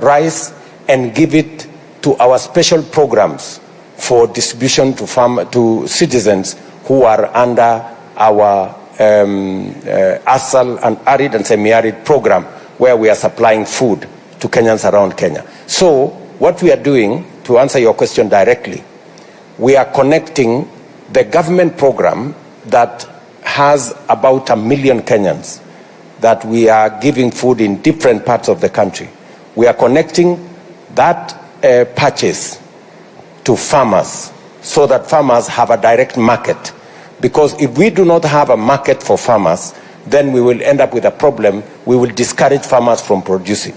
rice and give it to our special programs for distribution to citizens who are under our ASAL and arid and semi-arid program, where we are supplying food to Kenyans around Kenya. So what we are doing, to answer your question directly, we are connecting the government program that has about 1 million Kenyans that we are giving food in different parts of the country. We are connecting that purchase to farmers so that farmers have a direct market. Because if we do not have a market for farmers, then we will end up with a problem. We will discourage farmers from producing.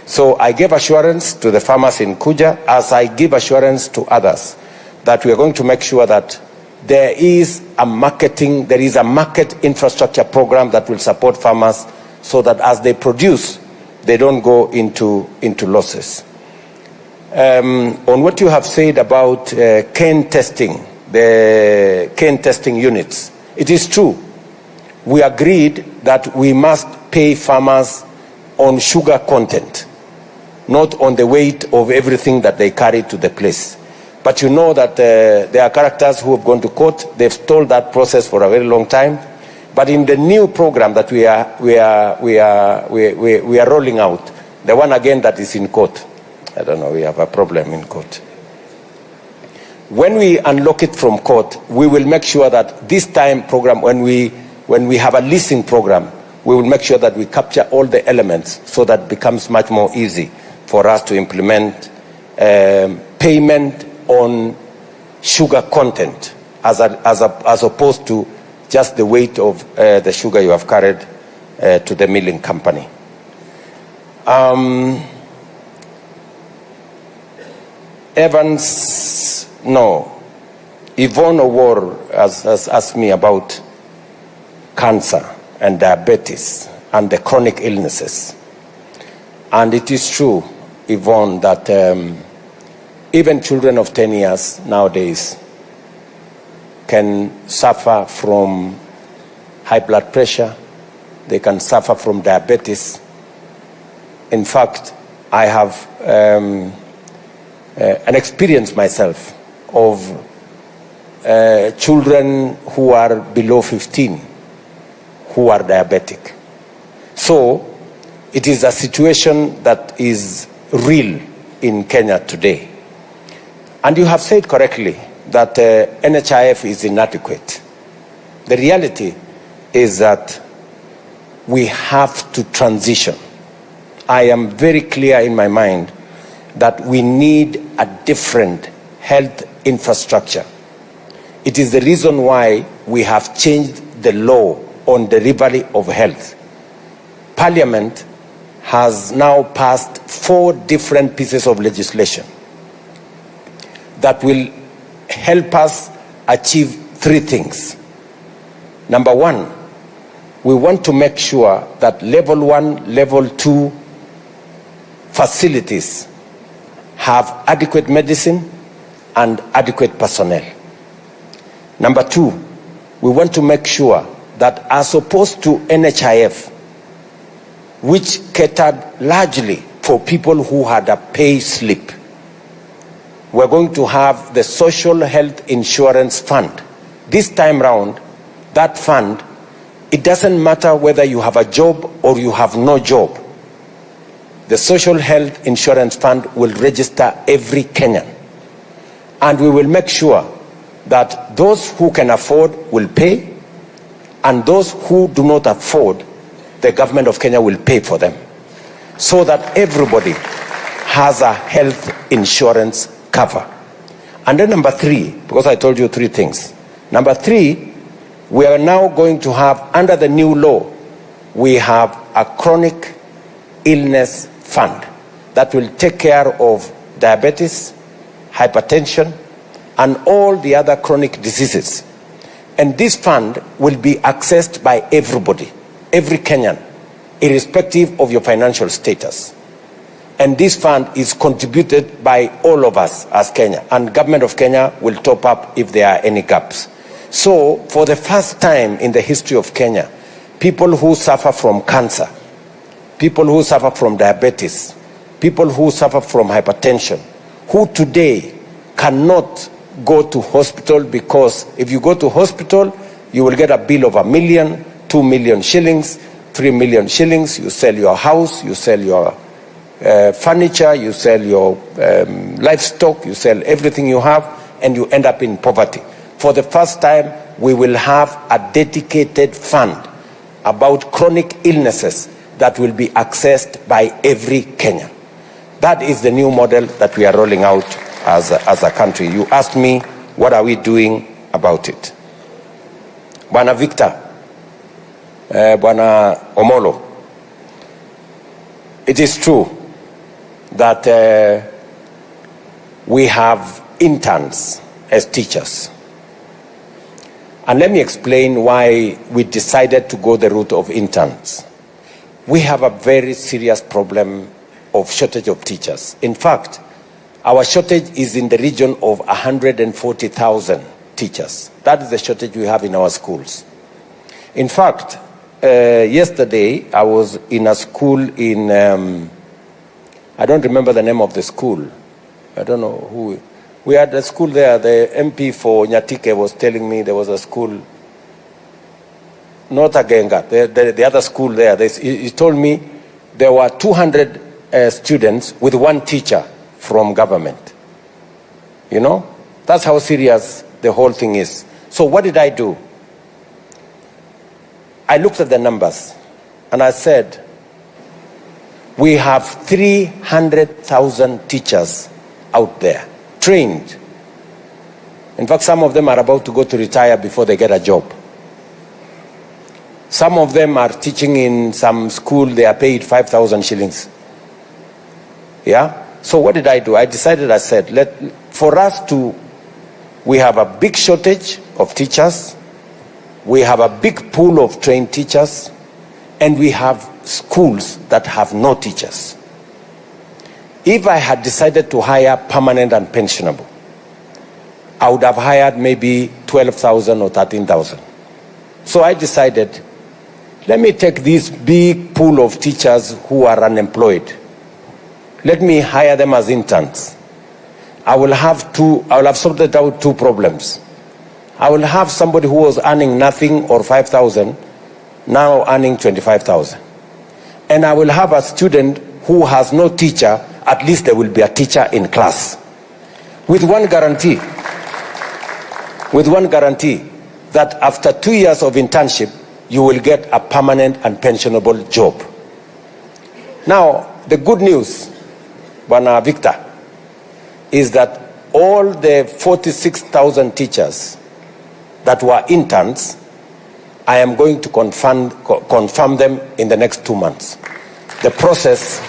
So I gave assurance to the farmers in Kuja, as I give assurance to others, that we are going to make sure that there is a market infrastructure program that will support farmers so that as they produce, they don't go into losses. On what you have said about cane testing, the cane testing units, it is true. We agreed that we must pay farmers on sugar content, not on the weight of everything that they carry to the place. But you know that there are characters who have gone to court. They've stalled that process for a very long time. But in the new program that we are rolling out, the one again that is in court, I don't know, we have a problem in court. When we unlock it from court, we will make sure that this time program, when we have a leasing program, we will make sure that we capture all the elements so that it becomes much more easy for us to implement payment on sugar content as opposed to just the weight of the sugar you have carried to the milling company. Yvonne Owor has asked me about cancer and diabetes and the chronic illnesses. And it is true, Yvonne, that even children of 10 years nowadays can suffer from high blood pressure, they can suffer from diabetes. In fact, I have an experience myself of children who are below 15 who are diabetic. So it is a situation that is real in Kenya today. And you have said correctly that NHIF is inadequate. The reality is that we have to transition. I am very clear in my mind that we need a different health infrastructure. It is the reason why we have changed the law on delivery of health. Parliament has now passed 4 different pieces of legislation that will help us achieve 3 things. Number 1, we want to make sure that level 1, level 2 facilities have adequate medicine and adequate personnel. Number 2, we want to make sure that as opposed to NHIF, which catered largely for people who had a pay slip, we're going to have the Social Health Insurance Fund. This time round, that fund, it doesn't matter whether you have a job or you have no job. The Social Health Insurance Fund will register every Kenyan. And we will make sure that those who can afford will pay, and those who do not afford, the government of Kenya will pay for them, so that everybody has a health insurance cover. And then number 3, because I told you 3 things. Number 3, we are now going to have, under the new law, we have a chronic illness fund that will take care of diabetes, hypertension, and all the other chronic diseases. And this fund will be accessed by everybody, every Kenyan, irrespective of your financial status. And this fund is contributed by all of us as Kenya, and government of Kenya will top up if there are any gaps. So for the first time in the history of Kenya, people who suffer from cancer, people who suffer from diabetes, people who suffer from hypertension, who today cannot go to hospital, because if you go to hospital, you will get a bill of 1 million, 2 million shillings, 3 million shillings. You sell your house, you sell your furniture, you sell your livestock, you sell everything you have, and you end up in poverty. For the first time, we will have a dedicated fund about chronic illnesses that will be accessed by every Kenyan. That is the new model that we are rolling out as a country. You asked me, what are we doing about it? Bwana Victor, Bwana Omolo, it is true that we have interns as teachers. And let me explain why we decided to go the route of interns. We have a very serious problem of shortage of teachers. In fact, our shortage is in the region of 140,000 teachers. That is the shortage we have in our schools. In fact, yesterday I was in a school in, I don't remember the name of the school. I don't know who. We had a school there. The MP for Nyatike was telling me there was a school, not Agenga, the other school there. He told me there were 200 students with 1 teacher from government. You know, that's how serious the whole thing is. So what did I do? I looked at the numbers and I said, we have 300,000 teachers out there, trained. In fact, some of them are about to go to retire before they get a job. Some of them are teaching in some school, they are paid 5,000 shillings. Yeah? So what did I do? I decided, I said, we have a big shortage of teachers, we have a big pool of trained teachers, and we have schools that have no teachers. If I had decided to hire permanent and pensionable, I would have hired maybe 12,000 or 13,000. So I decided, let me take this big pool of teachers who are unemployed. Let me hire them as interns. I will have sorted out two problems. I will have somebody who was earning nothing or 5,000, now earning 25,000. And I will have a student who has no teacher, at least there will be a teacher in class. With one guarantee, that after 2 years of internship, you will get a permanent and pensionable job. Now, the good news, Bwana Victor, is that all the 46,000 teachers that were interns, I am going to confirm them in the next 2 months. The process,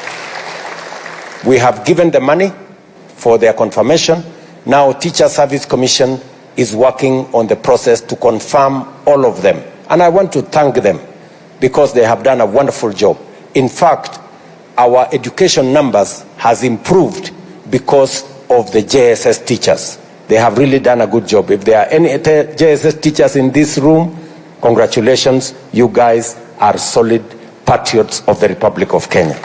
we have given the money for their confirmation. Now Teacher Service Commission is working on the process to confirm all of them. And I want to thank them because they have done a wonderful job. In fact, our education numbers has improved because of the JSS teachers. They have really done a good job. If there are any JSS teachers in this room, congratulations, you guys are solid patriots of the Republic of Kenya.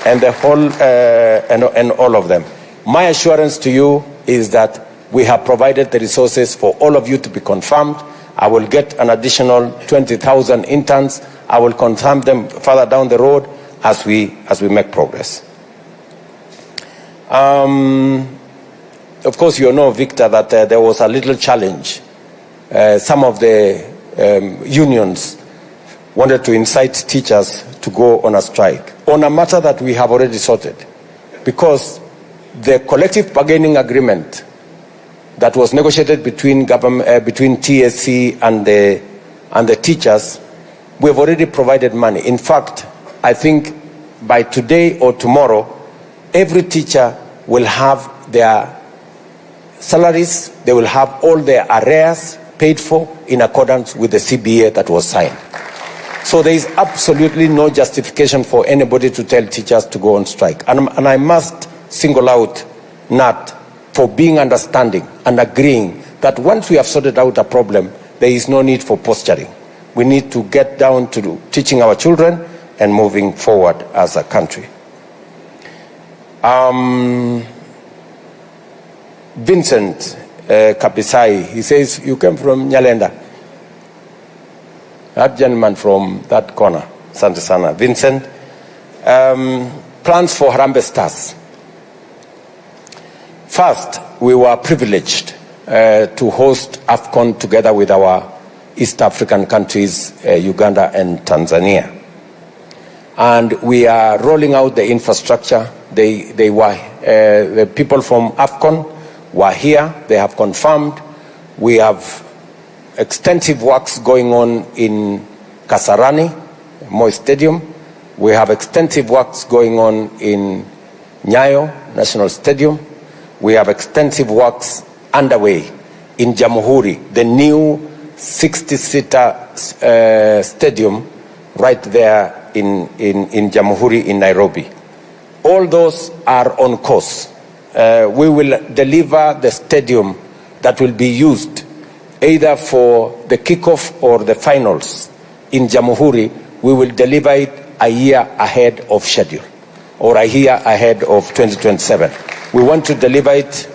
And the whole, and all of them. My assurance to you is that we have provided the resources for all of you to be confirmed. I will get an additional 20,000 interns. I will confirm them further down the road as we make progress. Of course, you know, Victor, that there was a little challenge. Some of the unions wanted to incite teachers to go on a strike on a matter that we have already sorted, because the collective bargaining agreement that was negotiated between between TSC and the teachers, we have already provided money. In fact, I think by today or tomorrow, every teacher will have their salaries, they will have all their arrears paid for in accordance with the CBA that was signed. So there is absolutely no justification for anybody to tell teachers to go on strike. And I must single out NAT for being understanding and agreeing that once we have sorted out a problem, there is no need for posturing. We need to get down to teaching our children and moving forward as a country. Vincent Kapisai, he says, you came from Nyalenda. That gentleman from that corner, Santa Sana. Vincent, plans for Harambee Stars. First, we were privileged to host AFCON together with our East African countries, Uganda and Tanzania. And we are rolling out the infrastructure. The people from AFCON were here. They have confirmed. We have extensive works going on in Kasarani, Moi Stadium. We have extensive works going on in Nyayo National Stadium. We have extensive works underway in Jamhuri, the new 60-seater stadium right there in Jamhuri in Nairobi. All those are on course. We will deliver the stadium that will be used either for the kickoff or the finals in Jamhuri. We will deliver it a year ahead of schedule, or a year ahead of 2027. We want to deliver it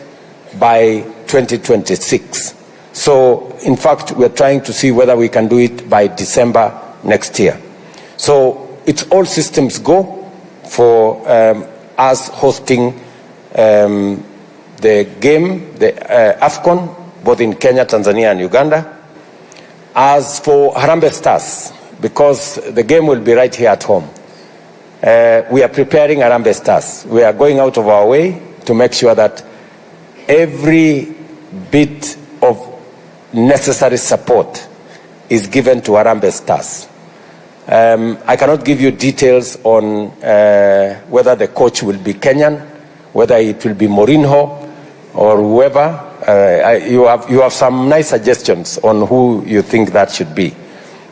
by 2026. So, in fact, we're trying to see whether we can do it by December next year. So, it's all systems go for us hosting the game, the AFCON, both in Kenya, Tanzania, and Uganda. As for Harambee Stars, because the game will be right here at home, we are preparing Harambee Stars. We are going out of our way to make sure that every bit of necessary support is given to Harambee Stars. I cannot give you details on whether the coach will be Kenyan, whether it will be Mourinho or whoever. You have some nice suggestions on who you think that should be.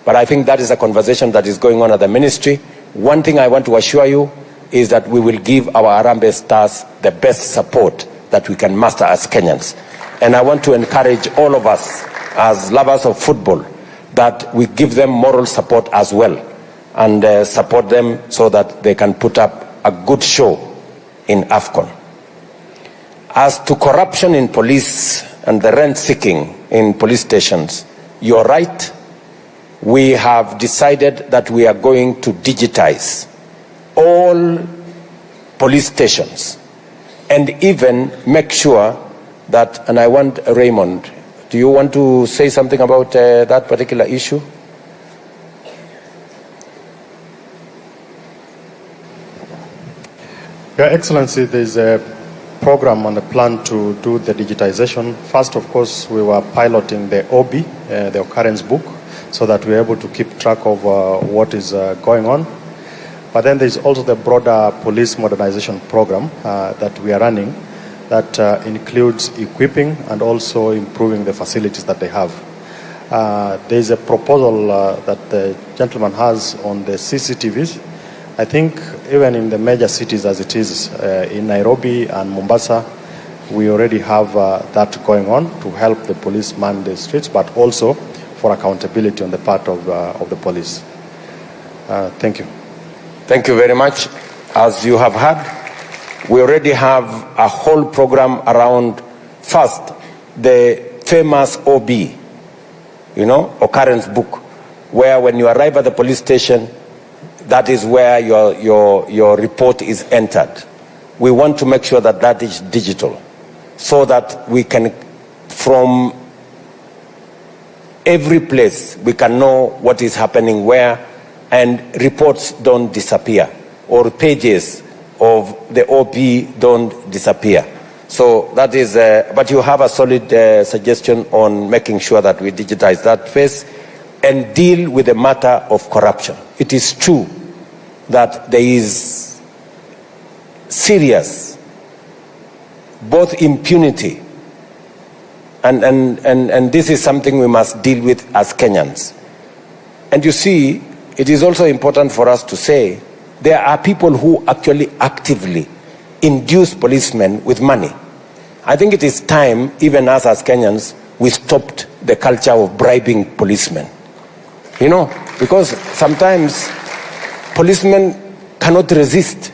But I think that is a conversation that is going on at the ministry. One thing I want to assure you is that we will give our Harambee Stars the best support that we can muster as Kenyans. And I want to encourage all of us as lovers of football that we give them moral support as well, and support them so that they can put up a good show in AFCON. As to corruption in police and the rent-seeking in police stations, you're right. We have decided that we are going to digitize all police stations and even make sure that, and I want Raymond, do you want to say something about that particular issue? Your Excellency, there's a program on the plan to do the digitization. First, of course, we were piloting the OB, the occurrence book, so that we're able to keep track of what is going on. But then there's also the broader police modernization program that we are running that includes equipping and also improving the facilities that they have. There's a proposal that the gentleman has on the CCTVs. I think even in the major cities as it is in Nairobi and Mombasa, we already have that going on to help the police man the streets, but also for accountability on the part of the police. Thank you. Thank you very much. As you have heard, we already have a whole program around, first, the famous OB, occurrence book, where when you arrive at the police station, that is where your report is entered. We want to make sure that that is digital, so that we can, from every place, we can know what is happening where, and reports don't disappear, or pages of the OP don't disappear. So that is, but you have a solid suggestion on making sure that we digitize that phase and deal with the matter of corruption. It is true that there is serious both impunity and this is something we must deal with as Kenyans. And you see, it is also important for us to say there are people who actually actively induce policemen with money. I think it is time, even us as Kenyans, we stopped the culture of bribing policemen. Because sometimes policemen cannot resist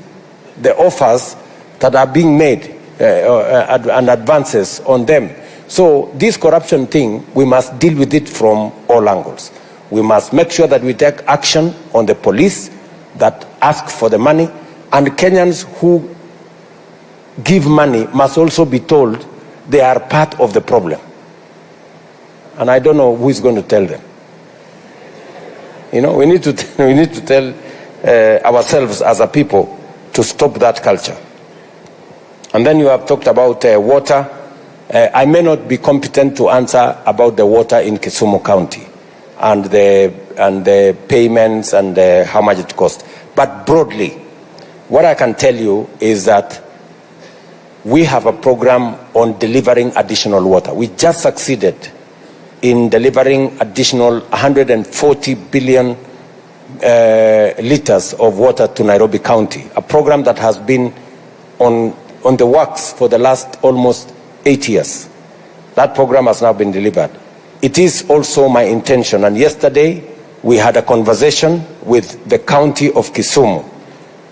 the offers that are being made and advances on them. So this corruption thing, we must deal with it from all angles. We must make sure that we take action on the police that ask for the money, and Kenyans who give money must also be told they are part of the problem. And I don't know who is going to tell them. We need to tell ourselves as a people to stop that culture. And then you have talked about water. I may not be competent to answer about the water in Kisumu County and the payments and how much it costs. But broadly, what I can tell you is that we have a program on delivering additional water. We just succeeded in delivering additional 140 billion liters of water to Nairobi County, a program that has been on the works for the last almost 8 years. That program has now been delivered. It is also my intention, and yesterday we had a conversation with the county of Kisumu.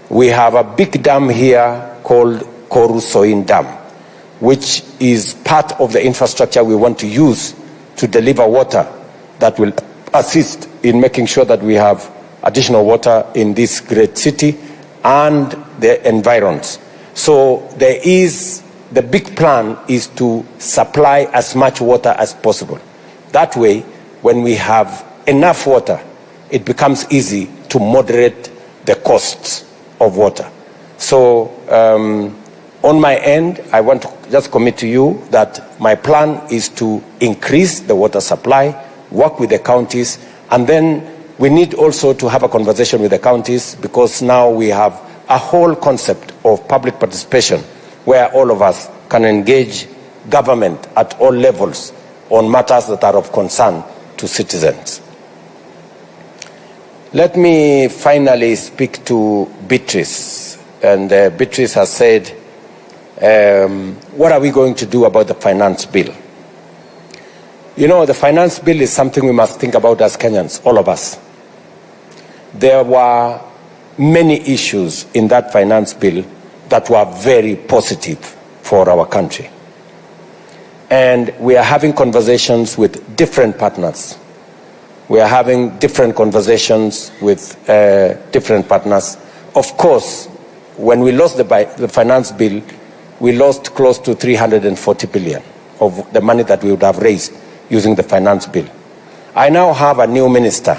We have a big dam here called Koru-Soin Dam, which is part of the infrastructure we want to use to deliver water that will assist in making sure that we have additional water in this great city and the environs. So the big plan is to supply as much water as possible. That way, when we have enough water, it becomes easy to moderate the costs of water. So on my end, I want to just commit to you that my plan is to increase the water supply, work with the counties, and then we need also to have a conversation with the counties, because now we have a whole concept of public participation where all of us can engage government at all levels on matters that are of concern to citizens. Let me finally speak to Beatrice and Beatrice has said, what are we going to do about the finance bill? You know, the finance bill is something we must think about as Kenyans, all of us. There were many issues in that finance bill that were very positive for our country. And we are having conversations with different partners. We are having different conversations with different partners. Of course, when we lost the finance bill, we lost close to 340 billion of the money that we would have raised using the finance bill. I now have a new minister,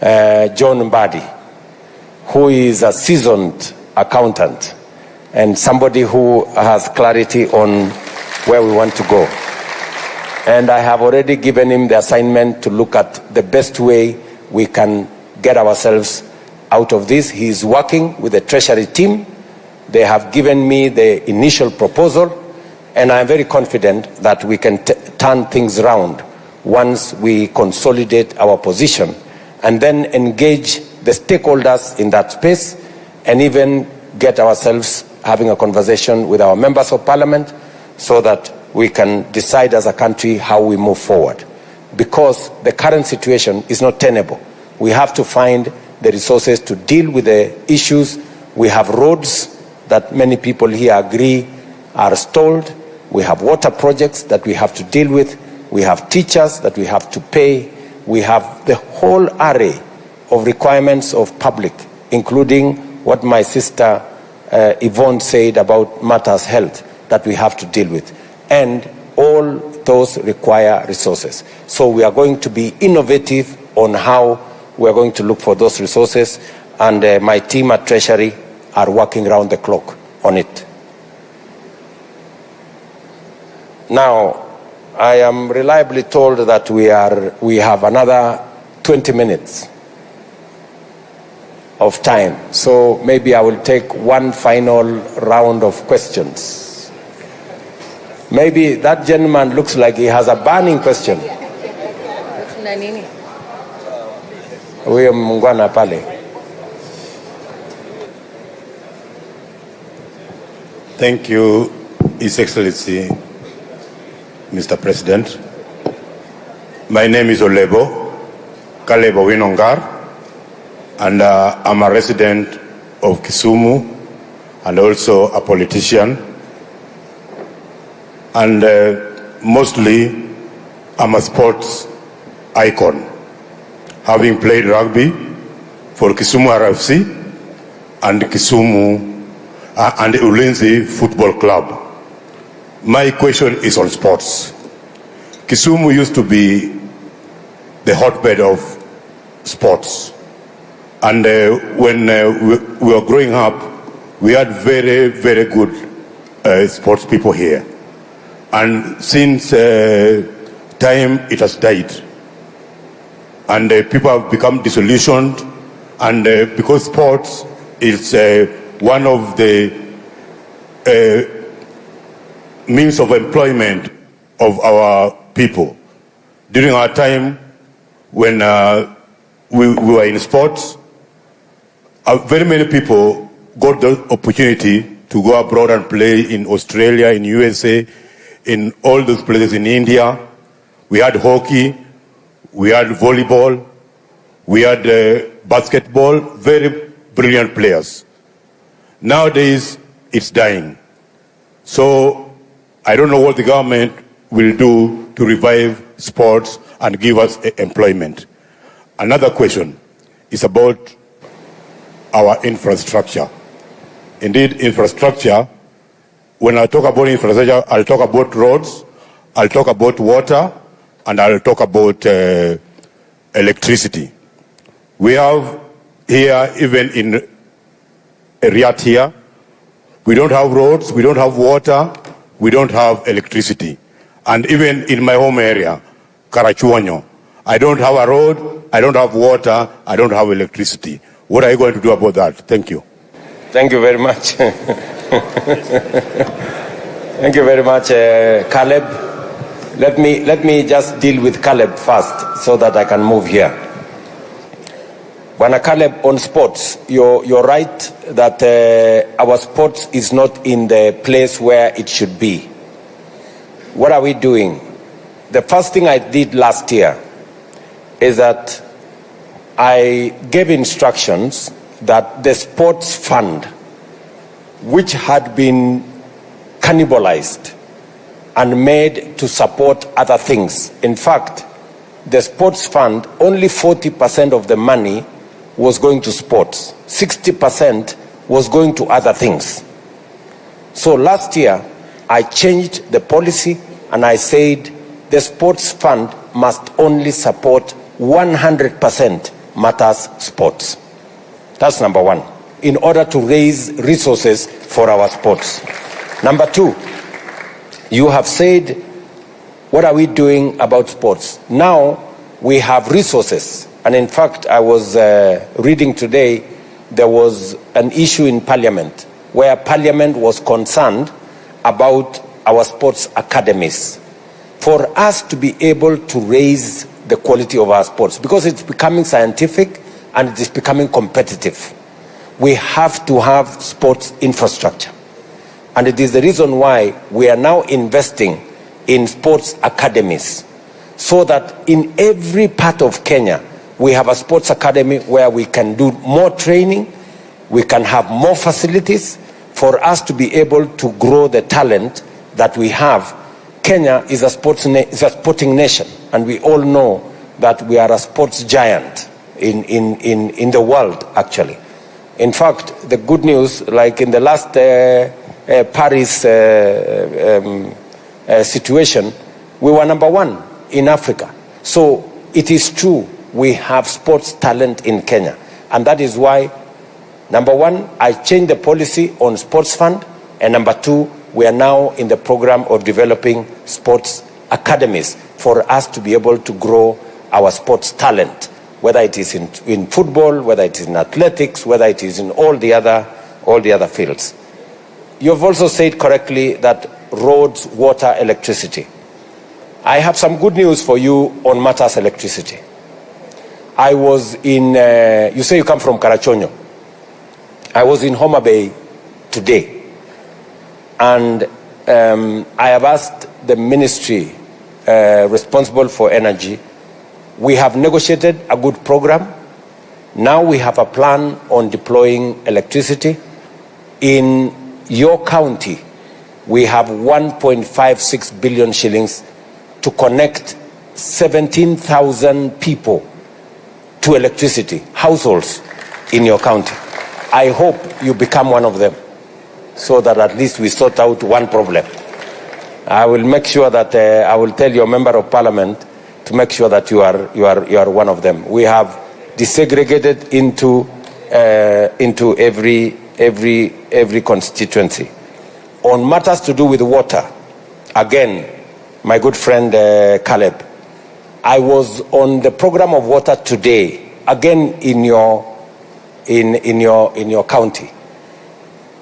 John Mbadi, who is a seasoned accountant and somebody who has clarity on where we want to go. And I have already given him the assignment to look at the best way we can get ourselves out of this. He is working with the Treasury team. They have given me the initial proposal, and I am very confident that we can turn things around once we consolidate our position and then engage the stakeholders in that space and even get ourselves having a conversation with our members of parliament so that we can decide as a country how we move forward. Because the current situation is not tenable. We have to find the resources to deal with the issues. We have roads that many people here agree are stalled. We have water projects that we have to deal with. We have teachers that we have to pay. We have the whole array of requirements of public, including what my sister Yvonne said about matters health that we have to deal with. And all those require resources. So we are going to be innovative on how we are going to look for those resources, and my team at Treasury are working around the clock on it. Now, I am reliably told that we have another 20 minutes of time. So maybe I will take one final round of questions. Maybe that gentleman looks like he has a burning question. Huyo mungwana pale. Thank you, His Excellency, Mr. President. My name is Olebo, Kalebo Winongar, and I'm a resident of Kisumu and also a politician. And mostly, I'm a sports icon, having played rugby for Kisumu RFC and Kisumu and Ulinzi Football Club. My question is on sports. Kisumu used to be the hotbed of sports. And when we were growing up, we had very, very good sports people here. And since time, it has died. And people have become disillusioned. And because sports is one of the means of employment of our people. During our time when we were in sports, very many people got the opportunity to go abroad and play in Australia, in USA, in all those places, in India. We had hockey, we had volleyball, we had basketball, very brilliant players. Nowadays, it's dying. So I don't know what the government will do to revive sports and give us employment. Another question is about our infrastructure. Indeed, infrastructure, when I talk about infrastructure, I'll talk about roads, I'll talk about water, and I'll talk about electricity. We have here, even in Riyadh here, we don't have roads, we don't have water, we don't have electricity. And even in my home area, Karachuonyo, I don't have a road, I don't have water, I don't have electricity. What are you going to do about that? Thank you. Thank you very much. Thank you very much, Caleb. Let me just deal with Caleb first so that I can move here. Bwana Caleb, on sports, you're right that our sports is not in the place where it should be. What are we doing? The first thing I did last year is that I gave instructions that the sports fund, which had been cannibalized and made to support other things. In fact, the sports fund, only 40% of the money was going to sports. 60% was going to other things. So last year, I changed the policy and I said the sports fund must only support 100% matters sports. That's number one, in order to raise resources for our sports. Number two, you have said, what are we doing about sports? Now we have resources. And in fact, I was reading today, there was an issue in Parliament where Parliament was concerned about our sports academies. For us to be able to raise the quality of our sports, because it's becoming scientific and it is becoming competitive, we have to have sports infrastructure. And it is the reason why we are now investing in sports academies, so that in every part of Kenya, we have a sports academy where we can do more training, we can have more facilities for us to be able to grow the talent that we have. Kenya is a sporting nation, and we all know that we are a sports giant in the world, actually. In fact, the good news, like in the last Paris situation, we were number one in Africa. So it is true, we have sports talent in Kenya. And that is why, number one, I changed the policy on sports fund. And number two, we are now in the program of developing sports academies for us to be able to grow our sports talent, whether it is in football, whether it is in athletics, whether it is in all the other fields. You have also said correctly that roads, water, electricity. I have some good news for you on matters electricity. I was in, you say you come from Karachonyo. I was in Homa Bay today, and I have asked the ministry responsible for energy. We have negotiated a good program. Now we have a plan on deploying electricity. In your county, we have 1.56 billion shillings to connect 17,000 people to electricity, households in your county. I hope you become one of them, so that at least we sort out one problem. I will make sure that I will tell your member of parliament to make sure that you are one of them. We have desegregated into every constituency. On matters to do with water, again, my good friend Caleb, I was on the program of water today, again in your county.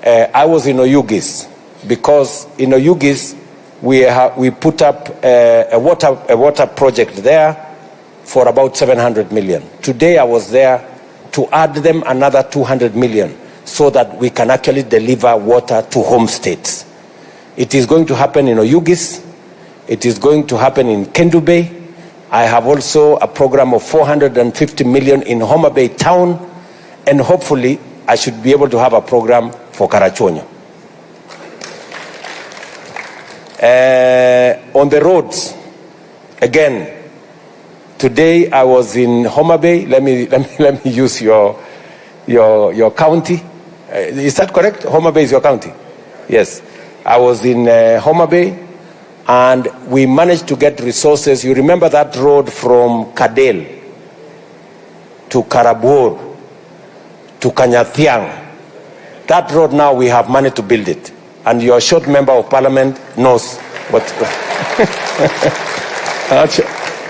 I was in Oyugis, because in Oyugis we put up a water project there for about 700 million. Today I was there to add them another 200 million so that we can actually deliver water to home states. It is going to happen in Oyugis. It is going to happen in Kendu Bay. I have also a program of 450 million in Homa Bay town, and hopefully I should be able to have a program for Karachonyo. On the roads, again, today I was in Homa Bay. Let me use your county. Is that correct? Homa Bay is your county? Yes. I was in Homa Bay, and we managed to get resources. You remember that road from Kadel to Karabur to Kanyathiang? That road now we have money to build it. And your short member of parliament knows what.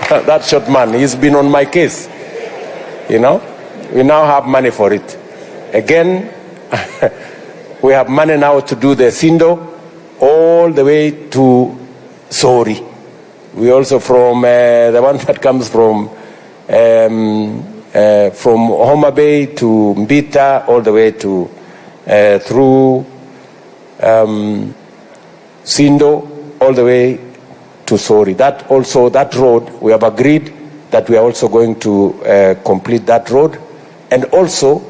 That short man, he's been on my case. You know, we now have money for it. Again, we have money now to do the Sindo all the way to Sori. We also from the one that comes from from Homa Bay to Mbita, all the way to through Sindo, all the way to Sori. That road, we have agreed that we are also going to complete that road. And also,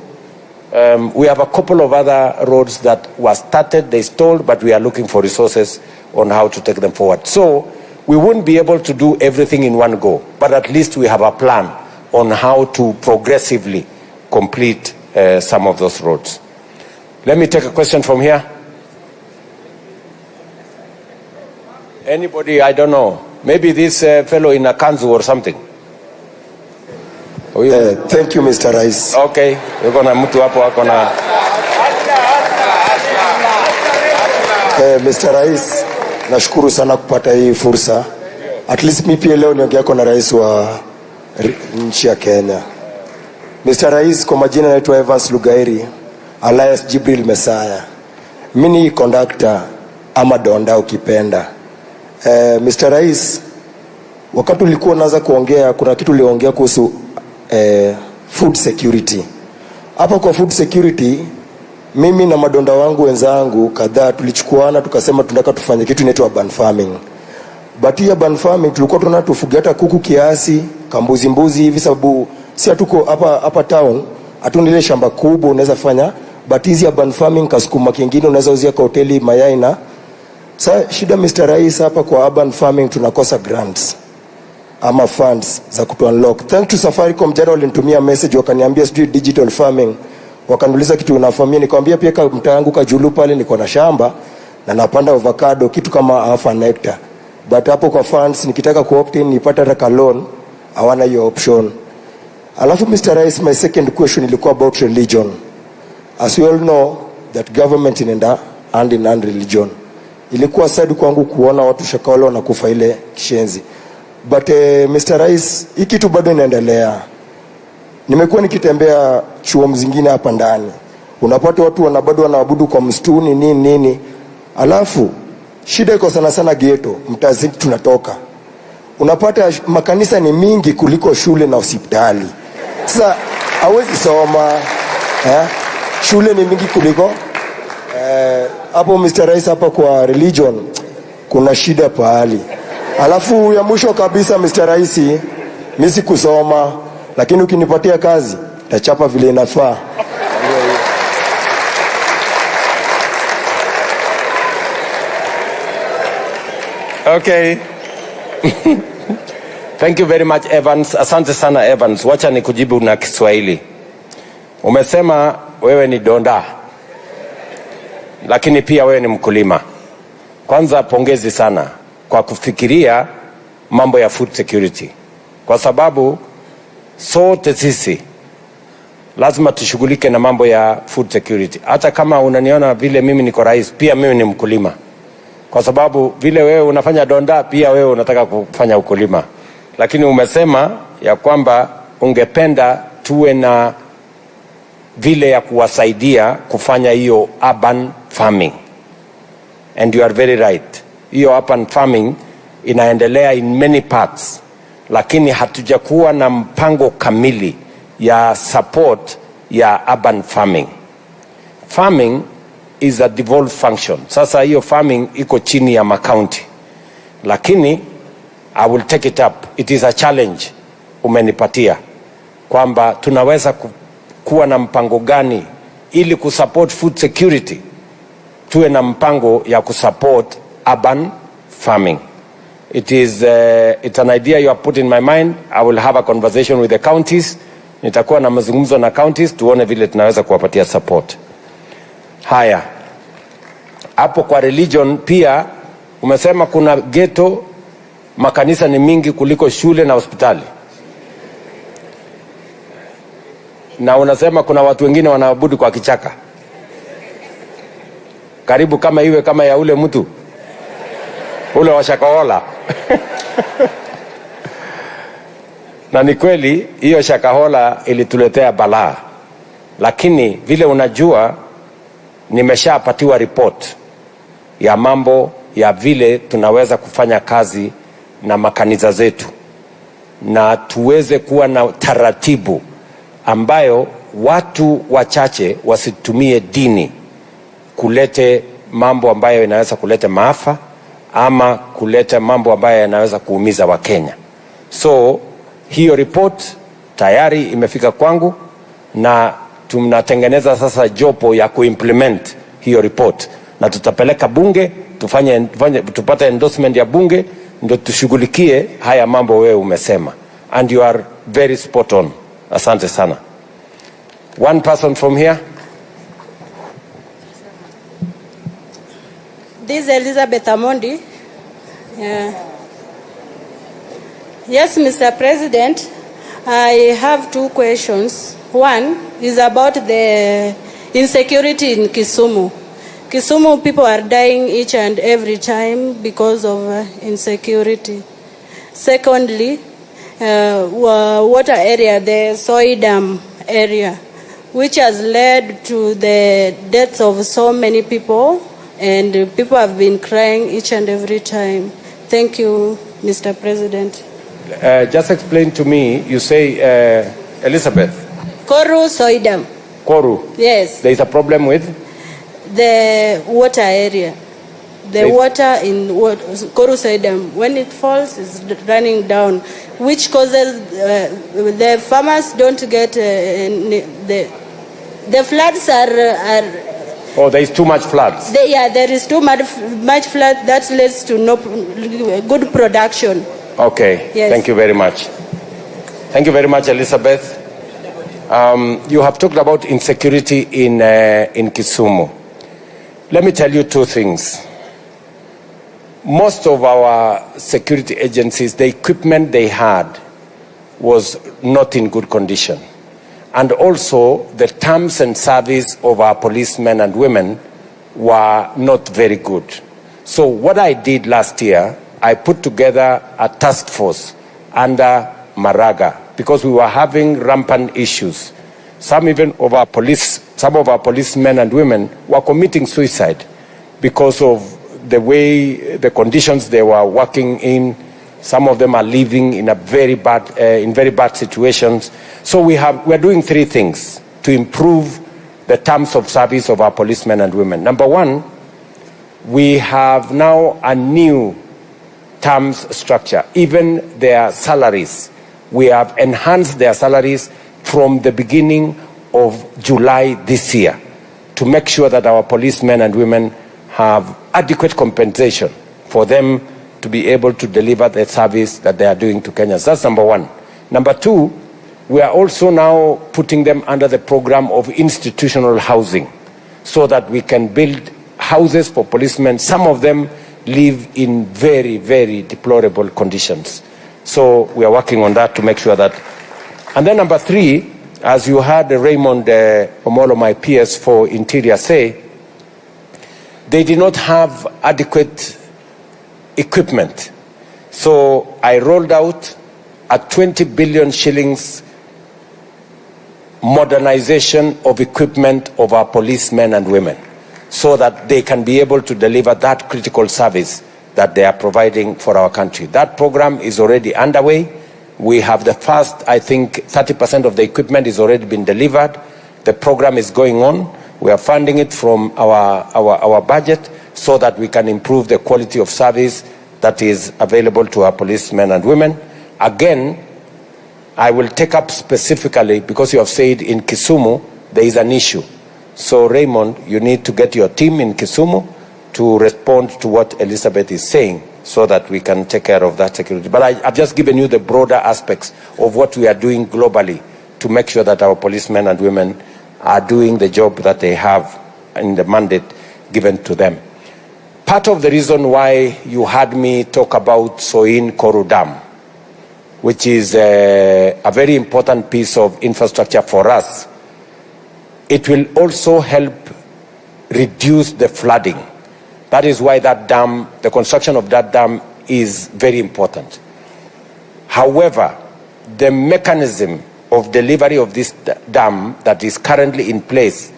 we have a couple of other roads that were started, they stalled, but we are looking for resources on how to take them forward. So we wouldn't be able to do everything in one go, but at least we have a plan on how to progressively complete some of those roads. Let me take a question from here. Anybody, I don't know, maybe this fellow in a kanzu or something. Thank you, Mr. Rais. Okay, you're gonna mtu hapo wako na Mr. Rais, nashukuru sana kupata hii fursa. At least mimi pia leo niongea na rais wa nchi ya Kenya. Mr. Rais, kwa majina naitwa Evans Lugairi, alias Jibril Mesaya. Mimi ni conductor ama donda ukipenda. Mr. Rais, wakati ulikuwa unaanza kuongea, kuna kitu uliongea kuhusu food security. Hapa kwa food security, mimi na madonda wangu wenzangu kadhaa tulichukuana tukasema tunataka tufanye kitu inaitwa urban farming. But ya urban farming tulikuwa tunataka tufuge hata kuku kiasi, mbuzi hivi, sababu si hatuko hapa town, hatuna ile shamba kubwa unaweza fanya, but hizi urban farming kasukuma kingine unaweza uzia kwa hoteli mayai na shida Mr. Rais, hapa kwa urban farming tunakosa grants ama funds za kutu unlock. Thanks to Safaricom, jana walinitumia message wakaniambia sijui digital farming, wakaniuliza kitu unafamia, nikamwambia pia kama mtaa wangu Kajulu pale niko na shamba na napanda avocado kitu kama 1/2 hectare, but hapo kwa funds nikitaka ku-opt-in nipata hata loan hawana hiyo option. Alafu Mr. Rais, my second question ilikuwa about religion. As we all know that government inaenda hand in hand religion. Ilikuwa sad kwangu kuona watu Shakahola wanakufa ile kishenzi. But Mr. Rais, hii kitu bado inaendelea. Nimekuwa nikitembea chuo mzingine hapa ndani. Unapata watu bado wanaabudu kwa msituni nini. Alafu shida iko sana ghetto, mtazini tunatoka. Unapata makanisa ni mingi kuliko shule na hospitali. Sasa hawezi soma. Shule ni mingi kuliko hapo Mr. Rais, hapa kwa religion kuna shida pahali. Alafu ya mwisho kabisa Mr. Rais, mimi sikusoma, lakini ukinipatia kazi tachapa vile inafaa. Okay. Thank you very much Evans. Asante sana Evans. Wacha nikujibu na Kiswahili. Umesema wewe ni donda, lakini pia wewe ni mkulima. Kwanza pongezi sana kwa kufikiria mambo ya food security, kwa sababu sote sisi lazima tushughulike na mambo ya food security. Hata kama unaniona vile mimi niko rais, pia mimi ni mkulima, kwa sababu vile wewe unafanya donda, pia wewe unataka kufanya ukulima. Lakini umesema ya kwamba ungependa tuwe na vile ya kuwasaidia kufanya hiyo urban farming, and you are very right. Hiyo urban farming inaendelea in many parts, lakini hatujakuwa na mpango kamili ya support ya urban farming. Farming is a devolved function. Sasa hiyo farming iko chini ya makaunti, lakini I will take it up. It is a challenge umenipatia kwamba tunaweza kuwa na mpango gani ili kusupport food security. Tuwe na mpango ya kusupport urban farming. It's an idea you have put in my mind. I will have a conversation with the counties. Nitakuwa na mazungumzo na counties tuone vile tunaweza kuwapatia support. Haya, hapo kwa religion pia umesema kuna ghetto, makanisa ni mingi kuliko shule na hospitali. Na unasema kuna watu wengine wanaabudu kwa kichaka. Karibu kama iwe kama ya ule mtu ule wa Shakahola. Na ni kweli hiyo Shakahola ilituletea balaa, lakini vile unajua nimeshapatiwa report ya mambo ya vile tunaweza kufanya kazi na makanisa zetu na tuweze kuwa na taratibu ambayo watu wachache wasitumie dini kulete mambo ambayo inaweza kuleta maafa ama kuleta mambo ambayo yanaweza kuumiza Wakenya. So hiyo report tayari imefika kwangu na tunatengeneza sasa jopo ya kuimplement hiyo report, na tutapeleka bunge tupate endorsement ya bunge ndio tushughulikie haya mambo wewe umesema, and you are very spot on. Asante sana. One person from here. This is Elizabeth Amondi. Yes, Mr. President, I have two questions. One is about the insecurity in Kisumu. Kisumu people are dying each and every time because of insecurity. Secondly, water area, the Soy Dam area, which has led to the deaths of so many people, and people have been crying each and every time. Thank you, Mr. President. Just explain to me, you say, Elizabeth? Koru Soy Dam. Koru? Yes. There is a problem with? The water area. The water in Koru Soy Dam, when it falls, it's running down, which causes the farmers don't get the floods are. Oh, there is too much floods. There is too much flood that leads to no good production. Okay. Yes. Thank you very much. Thank you very much, Elizabeth. You have talked about insecurity in Kisumu. Let me tell you two things. Most of our security agencies, the equipment they had was not in good condition. And also, the terms and service of our policemen and women were not very good. So what I did last year, I put together a task force under Maraga because we were having rampant issues. Some of our policemen and women were committing suicide because of the way, the conditions they were working in. Some of them are living in very bad situations. So we are doing three things to improve the terms of service of our policemen and women. Number one, we have now a new terms structure. Even their salaries, we have enhanced their salaries from the beginning of July this year to make sure that our policemen and women have adequate compensation for them to be able to deliver the service that they are doing to Kenyans. That's number one. Number two, we are also now putting them under the program of institutional housing so that we can build houses for policemen. Some of them live in very, very deplorable conditions. So we are working on that to make sure that. And then number three, as you heard Raymond Omolo, my PS for Interior, say, they did not have adequate equipment. So I rolled out a 20 billion shillings modernization of equipment of our policemen and women so that they can be able to deliver that critical service that they are providing for our country. That program is already underway. We have the first, I think, 30% of the equipment is already been delivered. The program is going on. We are funding it from our budget so that we can improve the quality of service that is available to our policemen and women. Again, I will take up specifically, because you have said in Kisumu, there is an issue. So Raymond, you need to get your team in Kisumu to respond to what Elizabeth is saying so that we can take care of that security. But I've just given you the broader aspects of what we are doing globally to make sure that our policemen and women are doing the job that they have in the mandate given to them. Part of the reason why you had me talk about Soin Koru Dam, which is a very important piece of infrastructure for us, it will also help reduce the flooding. That is why that dam, the construction of that dam is very important. However, the mechanism of delivery of this dam that is currently in place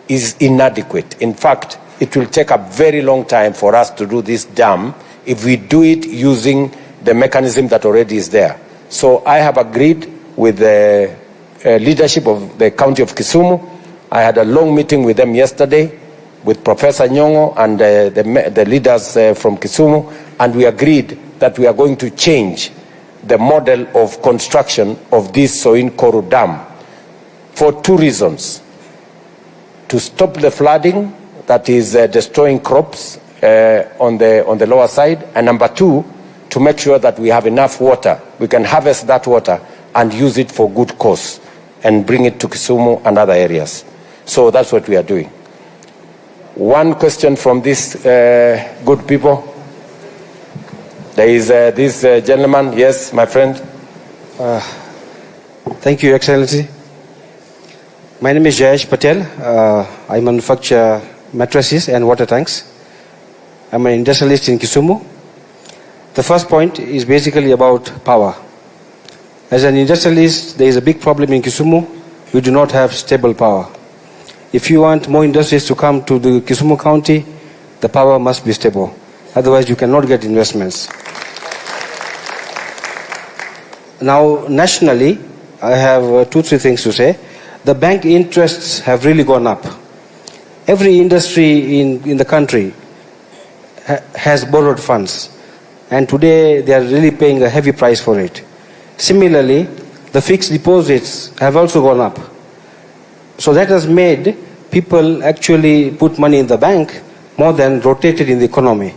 is inadequate. In fact, it will take a very long time for us to do this dam if we do it using the mechanism that already is there. So I have agreed with leadership of the county of Kisumu. I had a long meeting with them yesterday, with Professor Nyong'o and the leaders from Kisumu, and we agreed that we are going to change the model of construction of this Soin Koru Dam for two reasons: to stop the flooding that is destroying crops on the lower side, and number two, to make sure that we have enough water. We can harvest that water and use it for good cause and bring it to Kisumu and other areas. So that's what we are doing. One question from these good people. There is this gentleman. Yes, my friend. Thank you, Excellency. My name is Jayesh Patel. I manufacture mattresses and water tanks. I'm an industrialist in Kisumu. The first point is basically about power. As an industrialist, there is a big problem in Kisumu. We do not have stable power. If you want more industries to come to the Kisumu County, the power must be stable. Otherwise, you cannot get investments. Now, nationally, I have 2-3 things to say. The bank interests have really gone up. Every industry in the country has borrowed funds, and today they are really paying a heavy price for it. Similarly, the fixed deposits have also gone up. So that has made people actually put money in the bank more than rotated in the economy.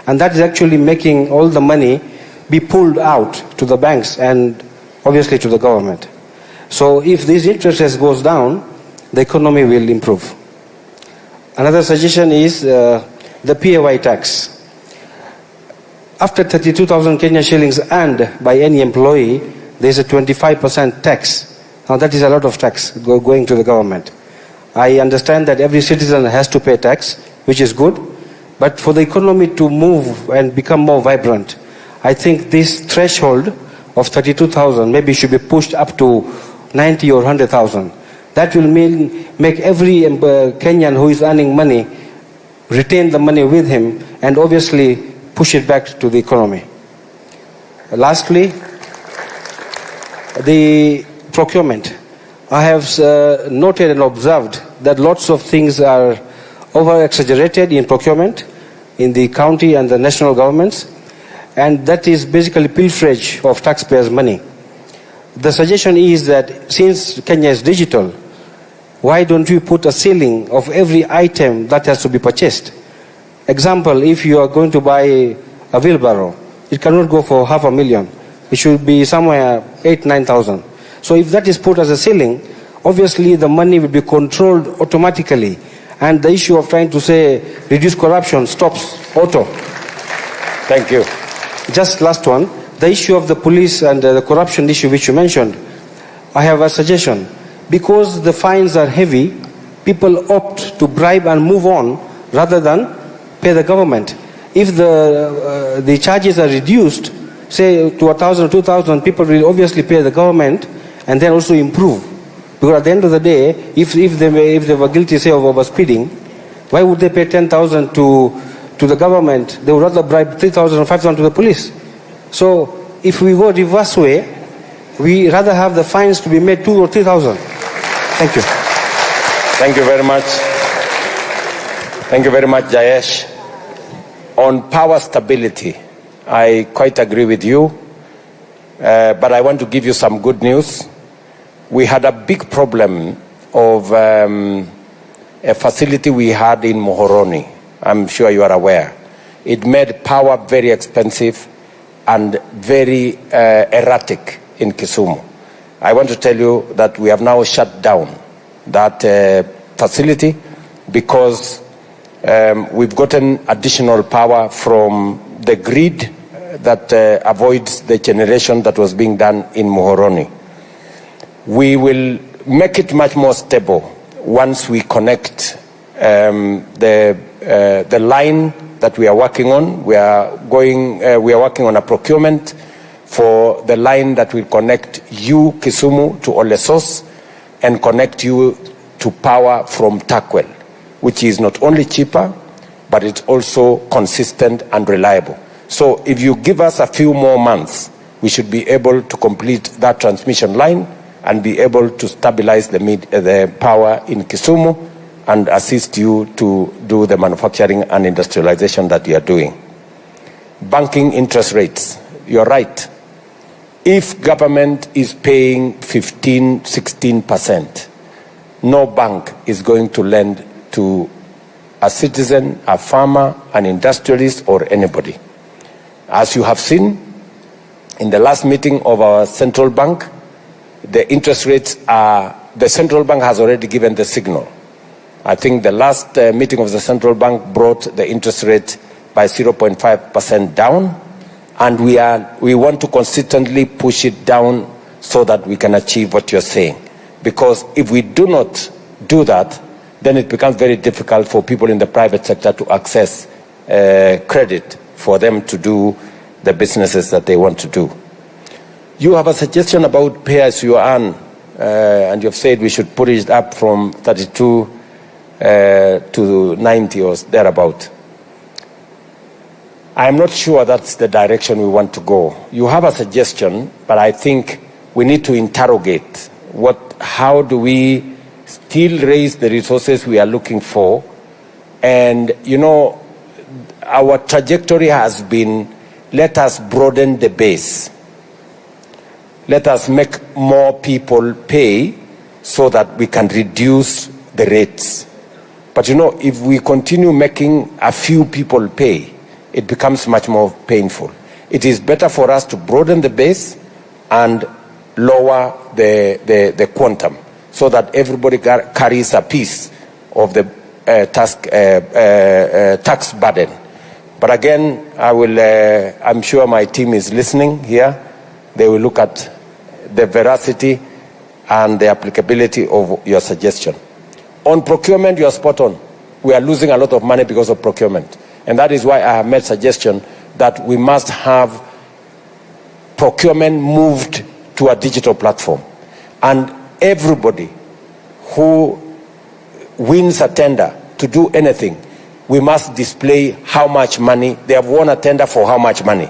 And that is actually making all the money be pulled out to the banks and obviously to the government. So if this interest rate goes down, the economy will improve. Another suggestion is the PAY tax. After 32,000 Kenya shillings earned by any employee, there is a 25% tax. Now that is a lot of tax going to the government. I understand that every citizen has to pay tax, which is good, but for the economy to move and become more vibrant, I think this threshold of 32,000 maybe should be pushed up to 90 or 100,000. That will make every Kenyan who is earning money retain the money with him and obviously push it back to the economy. Lastly, the procurement. I have noted and observed that lots of things are over-exaggerated in procurement in the county and the national governments, and that is basically pilferage of taxpayers' money. The suggestion is that since Kenya is digital, why don't we put a ceiling of every item that has to be purchased? Example, if you are going to buy a wheelbarrow, it cannot go for $500,000. It should be somewhere 8,000-9,000. So if that is put as a ceiling, obviously the money will be controlled automatically. And the issue of trying to say reduce corruption stops auto. Thank you. Just last one, the issue of the police and the corruption issue which you mentioned, I have a suggestion. Because the fines are heavy, people opt to bribe and move on rather than pay the government. If the charges are reduced, say to 1,000 or 2,000, people will obviously pay the government and then also improve. Because at the end of the day, if they were guilty, say, of overspeeding, why would they pay 10,000 to the government? They would rather bribe 3,000 or 5,000 to the police. So if we go reverse way, we rather have the fines to be made 2,000 or 3,000. Thank you. Thank you very much. Thank you very much, Jayesh. On power stability, I quite agree with you, but I want to give you some good news. We had a big problem of a facility we had in Muhoroni. I'm sure you are aware. It made power very expensive and very erratic in Kisumu. I want to tell you that we have now shut down that facility because we've gotten additional power from the grid that avoids the generation that was being done in Muhoroni. We will make it much more stable once we connect the line that we are working on. We are working on a procurement for the line that will connect you, Kisumu, to Olesos and connect you to power from Takwel, which is not only cheaper, but it's also consistent and reliable. So if you give us a few more months, we should be able to complete that transmission line and be able to stabilize the power in Kisumu and assist you to do the manufacturing and industrialization that you are doing. Banking interest rates, you're right. If government is paying 15, 16%, no bank is going to lend to a citizen, a farmer, an industrialist, or anybody. As you have seen, in the last meeting of our central bank, the interest rates are, the central bank has already given the signal. I think the last meeting of the central bank brought the interest rate by 0.5% down, and we want to consistently push it down so that we can achieve what you're saying. Because if we do not do that, then it becomes very difficult for people in the private sector to access credit for them to do the businesses that they want to do. You have a suggestion about pay as you earn, and you've said we should put it up from 32 to 90 or thereabout. I'm not sure that's the direction we want to go. You have a suggestion, but I think we need to interrogate how do we still raise the resources we are looking for. And, you know, our trajectory has been, let us broaden the base. Let us make more people pay so that we can reduce the rates. But, you know, if we continue making a few people pay, it becomes much more painful. It is better for us to broaden the base and lower the quantum so that everybody carries a piece of the tax burden. But again, I'm sure my team is listening here. They will look at the veracity and the applicability of your suggestion. On procurement, you are spot on. We are losing a lot of money because of procurement. And that is why I have made suggestion that we must have procurement moved to a digital platform. And everybody who wins a tender to do anything, we must display how much money, they have won a tender for how much money.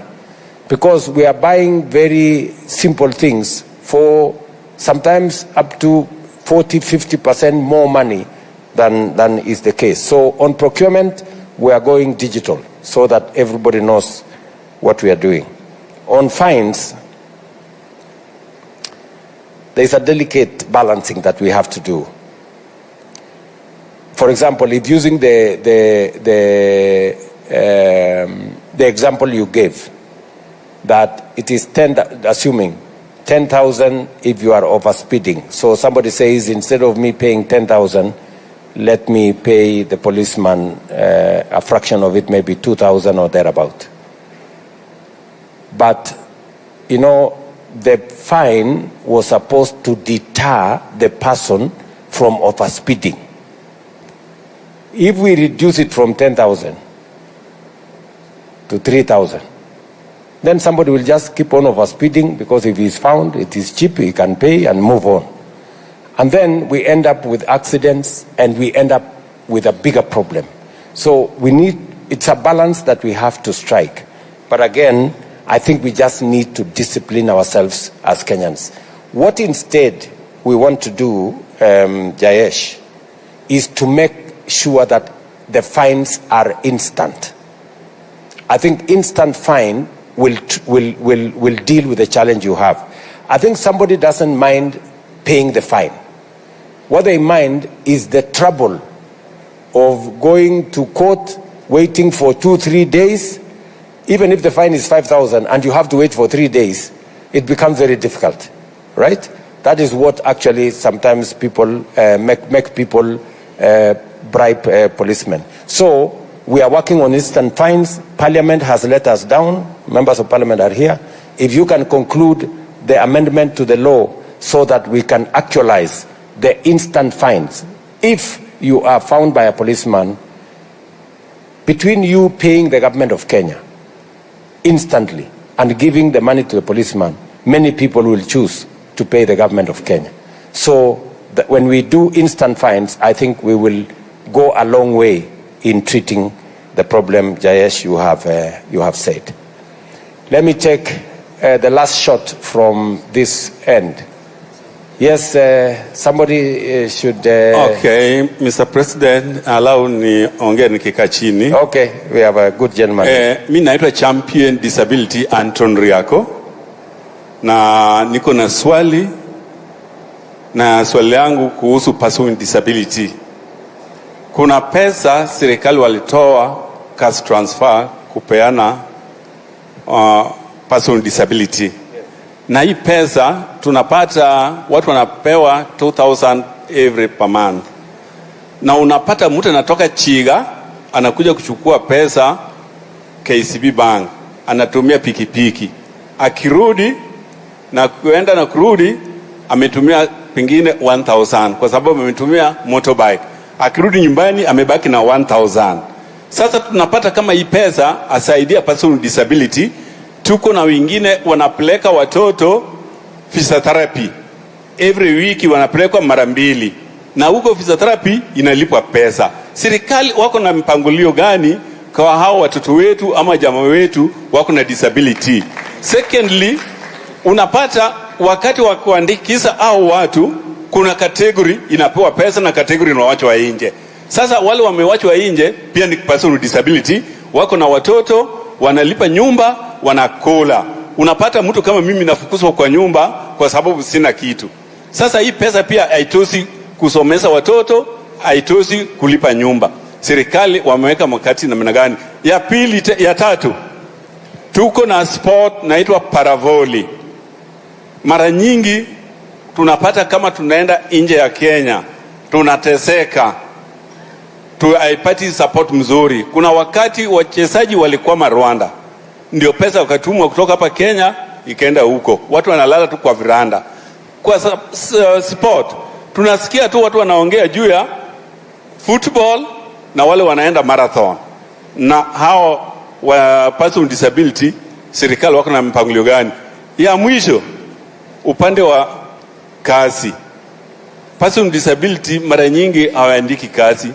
Because we are buying very simple things for sometimes up to 40, 50% more money than is the case. So on procurement, we are going digital so that everybody knows what we are doing. On fines, there is a delicate balancing that we have to do. For example, if using the example you gave, that it is assuming 10,000 if you are overspeeding. So somebody says, instead of me paying 10,000, let me pay the policeman a fraction of it, maybe 2,000 or thereabout. But, you know, the fine was supposed to deter the person from overspeeding. If we reduce it from 10,000 to 3,000, then somebody will just keep on overspeeding because if he's found, it is cheap, he can pay and move on. And then we end up with accidents and we end up with a bigger problem. So it's a balance that we have to strike. But again, I think we just need to discipline ourselves as Kenyans. What instead we want to do, Jayesh, is to make sure that the fines are instant. I think instant fine will deal with the challenge you have. I think somebody doesn't mind paying the fine. What they mind is the trouble of going to court, waiting for 2-3 days. Even if the fine is 5,000 and you have to wait for 3 days, it becomes very difficult, right? That is what actually sometimes people make people bribe policemen. So we are working on instant fines. Parliament has let us down. Members of Parliament are here. If you can conclude the amendment to the law so that we can actualize the instant fines. If you are found by a policeman, between you paying the government of Kenya instantly and giving the money to the policeman, many people will choose to pay the government of Kenya. So when we do instant fines, I think we will go a long way in treating the problem, Jayesh, you have said. Let me take the last shot from this end. Yes, somebody should... Okay, Mr. President, allow ni ongea nikikaa chini. Okay, we have a good gentleman. Mi naitwa Champion Disability Anton Riako. Na niko na swali. Na swali yangu kuhusu person with disability. Kuna pesa serikali walitoa cash transfer kupeana person with disability. Na hii pesa tunapata watu wanapewa 2,000 every per month. Na unapata mtu anatoka Chiga anakuja kuchukua pesa KCB Bank, anatumia pikipiki. Akirudi na kuenda na kurudi ametumia pengine 1,000 kwa sababu ametumia motorbike. Akirudi nyumbani amebaki na 1,000. Sasa tunapata kama hii pesa asaidia person with disability. Tuko na wengine wanapeleka watoto physiotherapy. Every week wanapelekwa mara 2. Na huko physiotherapy inalipwa pesa. Serikali wako na mpangilio gani kwa hao watoto wetu ama jamaa wetu wako na disability? Secondly, unapata wakati wa kuandikisha hao watu kuna category inapewa pesa na category inawachwa nje. Sasa wale wamewachwa nje pia ni person with disability, wako na watoto, wanalipa nyumba, wanakola. Unapata mtu kama mimi nafukuzwa kwa nyumba kwa sababu sina kitu. Sasa hii pesa pia haitoshi kusomesha watoto, haitoshi kulipa nyumba. Serikali wameweka mkakati namna gani? Ya pili, ya tatu, tuko na sport naitwa paravoli. Mara nyingi tunapata kama tunaenda nje ya Kenya tunateseka, haipati support mzuri. Kuna wakati wachezaji walikuwa Rwanda, ndio pesa wakatumwa kutoka hapa Kenya ikaenda huko, watu wanalala tu kwa viranda. Kwa sport tunasikia tu watu wanaongea juu ya football na wale wanaenda marathon. Na hao wa person with disability serikali wako na mpangilio gani? Ya mwisho, upande wa kazi, person with disability mara nyingi hawaandiki kazi.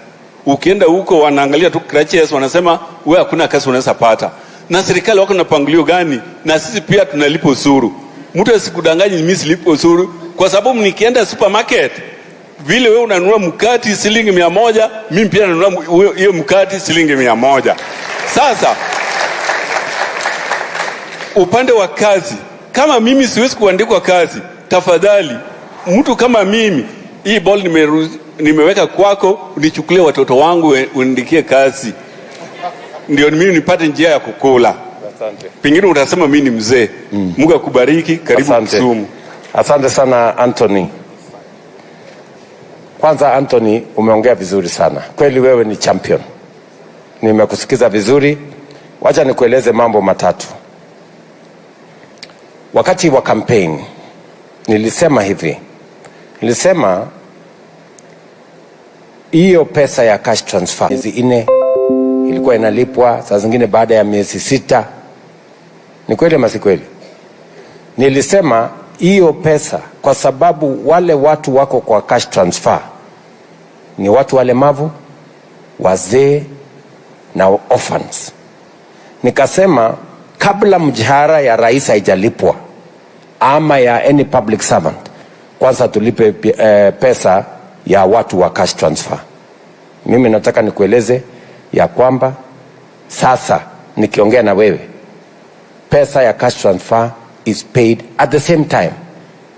Ukienda huko wanaangalia tu crutches, wanasema wewe hakuna kazi unaweza pata. Na serikali wako na mpangilio gani? Na sisi pia tunalipa ushuru. Mtu asikudanganye mimi silipo ushuru, kwa sababu nikienda supermarket vile wewe unanunua mkati shilingi 100, mimi pia nanunua hiyo mkati shilingi 100. Sasa upande wa kazi, kama mimi siwezi kuandikwa kazi, tafadhali mtu kama mimi, hii ball nimeweka kwako, unichukulie watoto wangu uniandikie kazi, ndio mimi nipate njia ya kukula. Asante. Pengine utasema mimi ni mzee. Mungu akubariki. Karibu Kisumu. Asante sana Anthony. Kwanza Anthony, umeongea vizuri sana. Kweli wewe ni champion. Nimekusikiza vizuri. Wacha nikueleze mambo matatu. Wakati wa campaign nilisema hivi. Nilisema hiyo pesa ya cash transfer miezi 4 ilikuwa inalipwa saa zingine baada ya miezi 6. Ni kweli ama si kweli? Nilisema hiyo pesa, kwa sababu wale watu wako kwa cash transfer ni watu walemavu, wazee na orphans. Nikasema kabla mshahara ya rais haijalipwa ama ya any public servant, kwanza tulipe pesa ya watu wa cash transfer. Mimi nataka nikueleze ya kwamba sasa nikiongea na wewe, pesa ya cash transfer is paid at the same time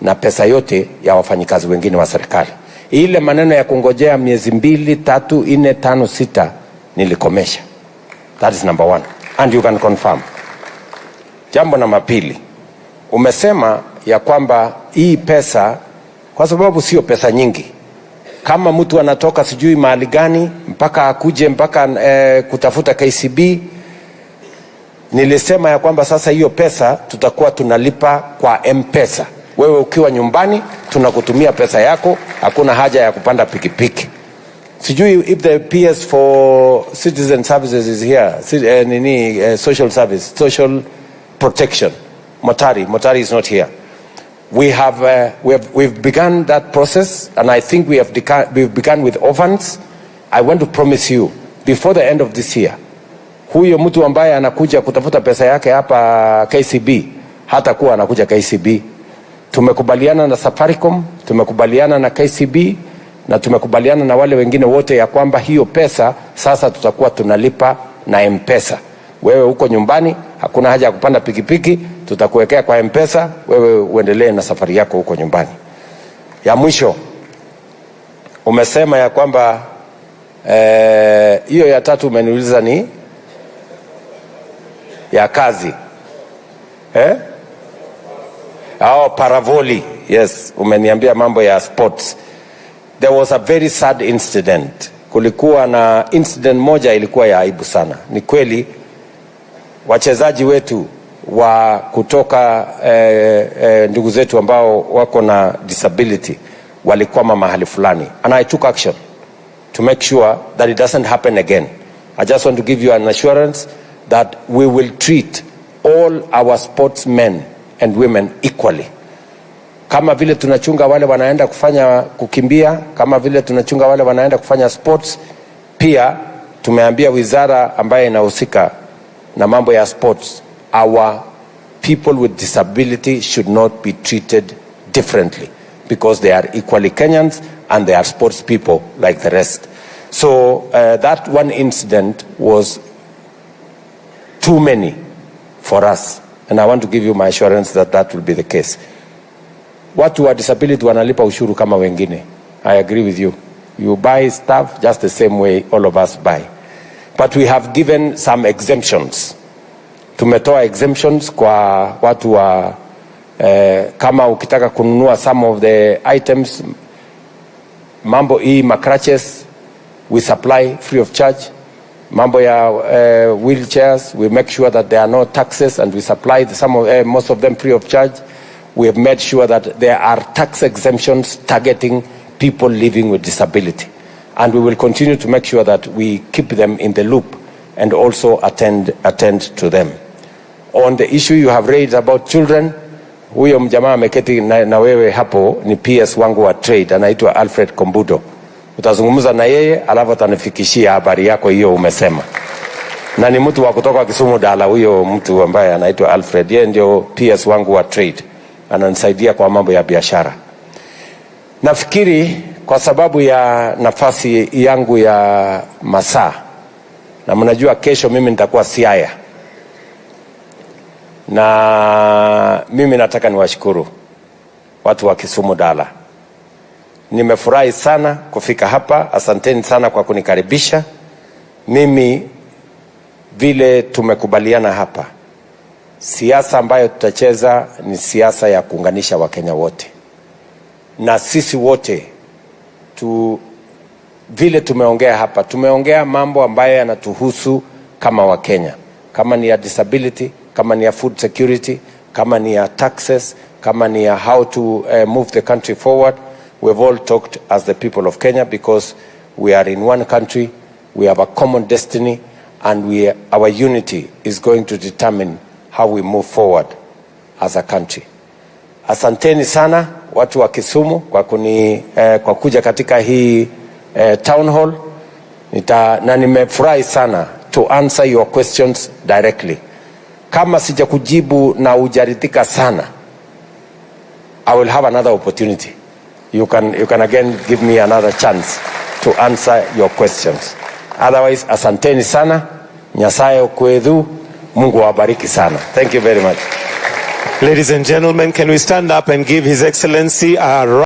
na pesa yote ya wafanyikazi wengine wa serikali. Ile maneno ya kungojea miezi 2, 3, 4, 5, 6 nilikomesha. That is number 1 and you can confirm. Jambo namba 2, umesema ya kwamba hii pesa, kwa sababu sio pesa nyingi, kama mtu anatoka sijui mahali gani mpaka akuje mpaka kutafuta KCB, nilisema ya kwamba sasa hiyo pesa tutakuwa tunalipa kwa M-Pesa. Wewe ukiwa nyumbani tunakutumia pesa yako, hakuna haja ya kupanda pikipiki. Sijui if the PS for citizen services is here, social service, social protection. Motari is not here. We've begun that process, and I think we've begun with orphans. I want to promise you before the end of this year, huyo mtu ambaye anakuja kutafuta pesa yake hapa KCB hatakuwa anakuja KCB. Tumekubaliana na Safaricom, tumekubaliana na KCB na tumekubaliana na wale wengine wote ya kwamba hiyo pesa sasa tutakuwa tunalipa na M-Pesa. Wewe uko nyumbani, hakuna haja ya kupanda pikipiki, tutakuwekea kwa M-Pesa, wewe uendelee na safari yako huko nyumbani. Ya mwisho, umesema ya kwamba hiyo ya tatu umeniuliza ni ya kazi. Paravoli. Yes, umeniambia mambo ya sports. There was a very sad incident. Kulikuwa na incident moja ilikuwa ya aibu sana. Ni kweli wachezaji wetu wa kutoka ndugu zetu ambao wako na disability walikwama mahali fulani. And I took action to make sure that it doesn't happen again. I just want to give you an assurance that we will treat all our sportsmen and women equally. Kama vile tunachunga wale wanaenda kufanya kukimbia, kama vile tunachunga wale wanaenda kufanya sports, pia tumeambia wizara ambaye inahusika na mambo ya sports, our people with disability should not be treated differently because they are equally Kenyans and they are sports people like the rest. So that one incident was too many for us, and I want to give you my assurance that that will be the case. Watu wa disability wanalipa ushuru kama wengine. I agree with you. You buy stuff just the same way all of us buy. But we have given some exemptions. Tumetoa exemptions kwa watu wa kama ukitaka kununua some of the items, mambo hii crutches we supply free of charge. Mambo ya wheelchairs, we make sure that there are no taxes and we supply most of them free of charge. We have made sure that there are tax exemptions targeting people living with disability. And we will continue to make sure that we keep them in the loop and also attend to them. On the issue you have raised about children, huyo mjamaa ameketi na wewe hapo ni PS wangu wa trade, anaitwa Alfred Kombudo. Utazungumza na yeye alafu atanifikishia habari yako hiyo umesema. Na ni mtu wa kutoka Kisumu Dala, huyo mtu ambaye anaitwa Alfred, yeye ndio PS wangu wa trade. Ananisaidia kwa mambo ya biashara. Nafikiri kwa sababu ya nafasi yangu ya masaa, na mnajua kesho mimi nitakuwa Siaya, na mimi nataka niwashukuru watu wa Kisumu Dala. Nimefurahi sana kufika hapa. Asanteni sana kwa kunikaribisha. Mimi vile tumekubaliana hapa, siasa ambayo tutacheza ni siasa ya kuunganisha Wakenya wote. Na sisi wote vile tumeongea hapa, tumeongea mambo ambayo yanatuhusu kama Wakenya. Kama ni ya disability, kama ni ya food security, kama ni ya taxes, kama ni ya how to move the country forward. We've all talked as the people of Kenya because we are in one country, we have a common destiny, and our unity is going to determine how we move forward as a country. Asanteni sana watu wa Kisumu kwa kuja katika hii town hall. Na nimefurahi sana to answer your questions directly. Kama sija kujibu na ujaridhika sana, I will have another opportunity. You can again give me another chance to answer your questions. Otherwise, asanteni sana. Nyasaye okwedhu. Mungu awabariki sana. Thank you very much. Ladies and gentlemen, can we stand up and give His Excellency a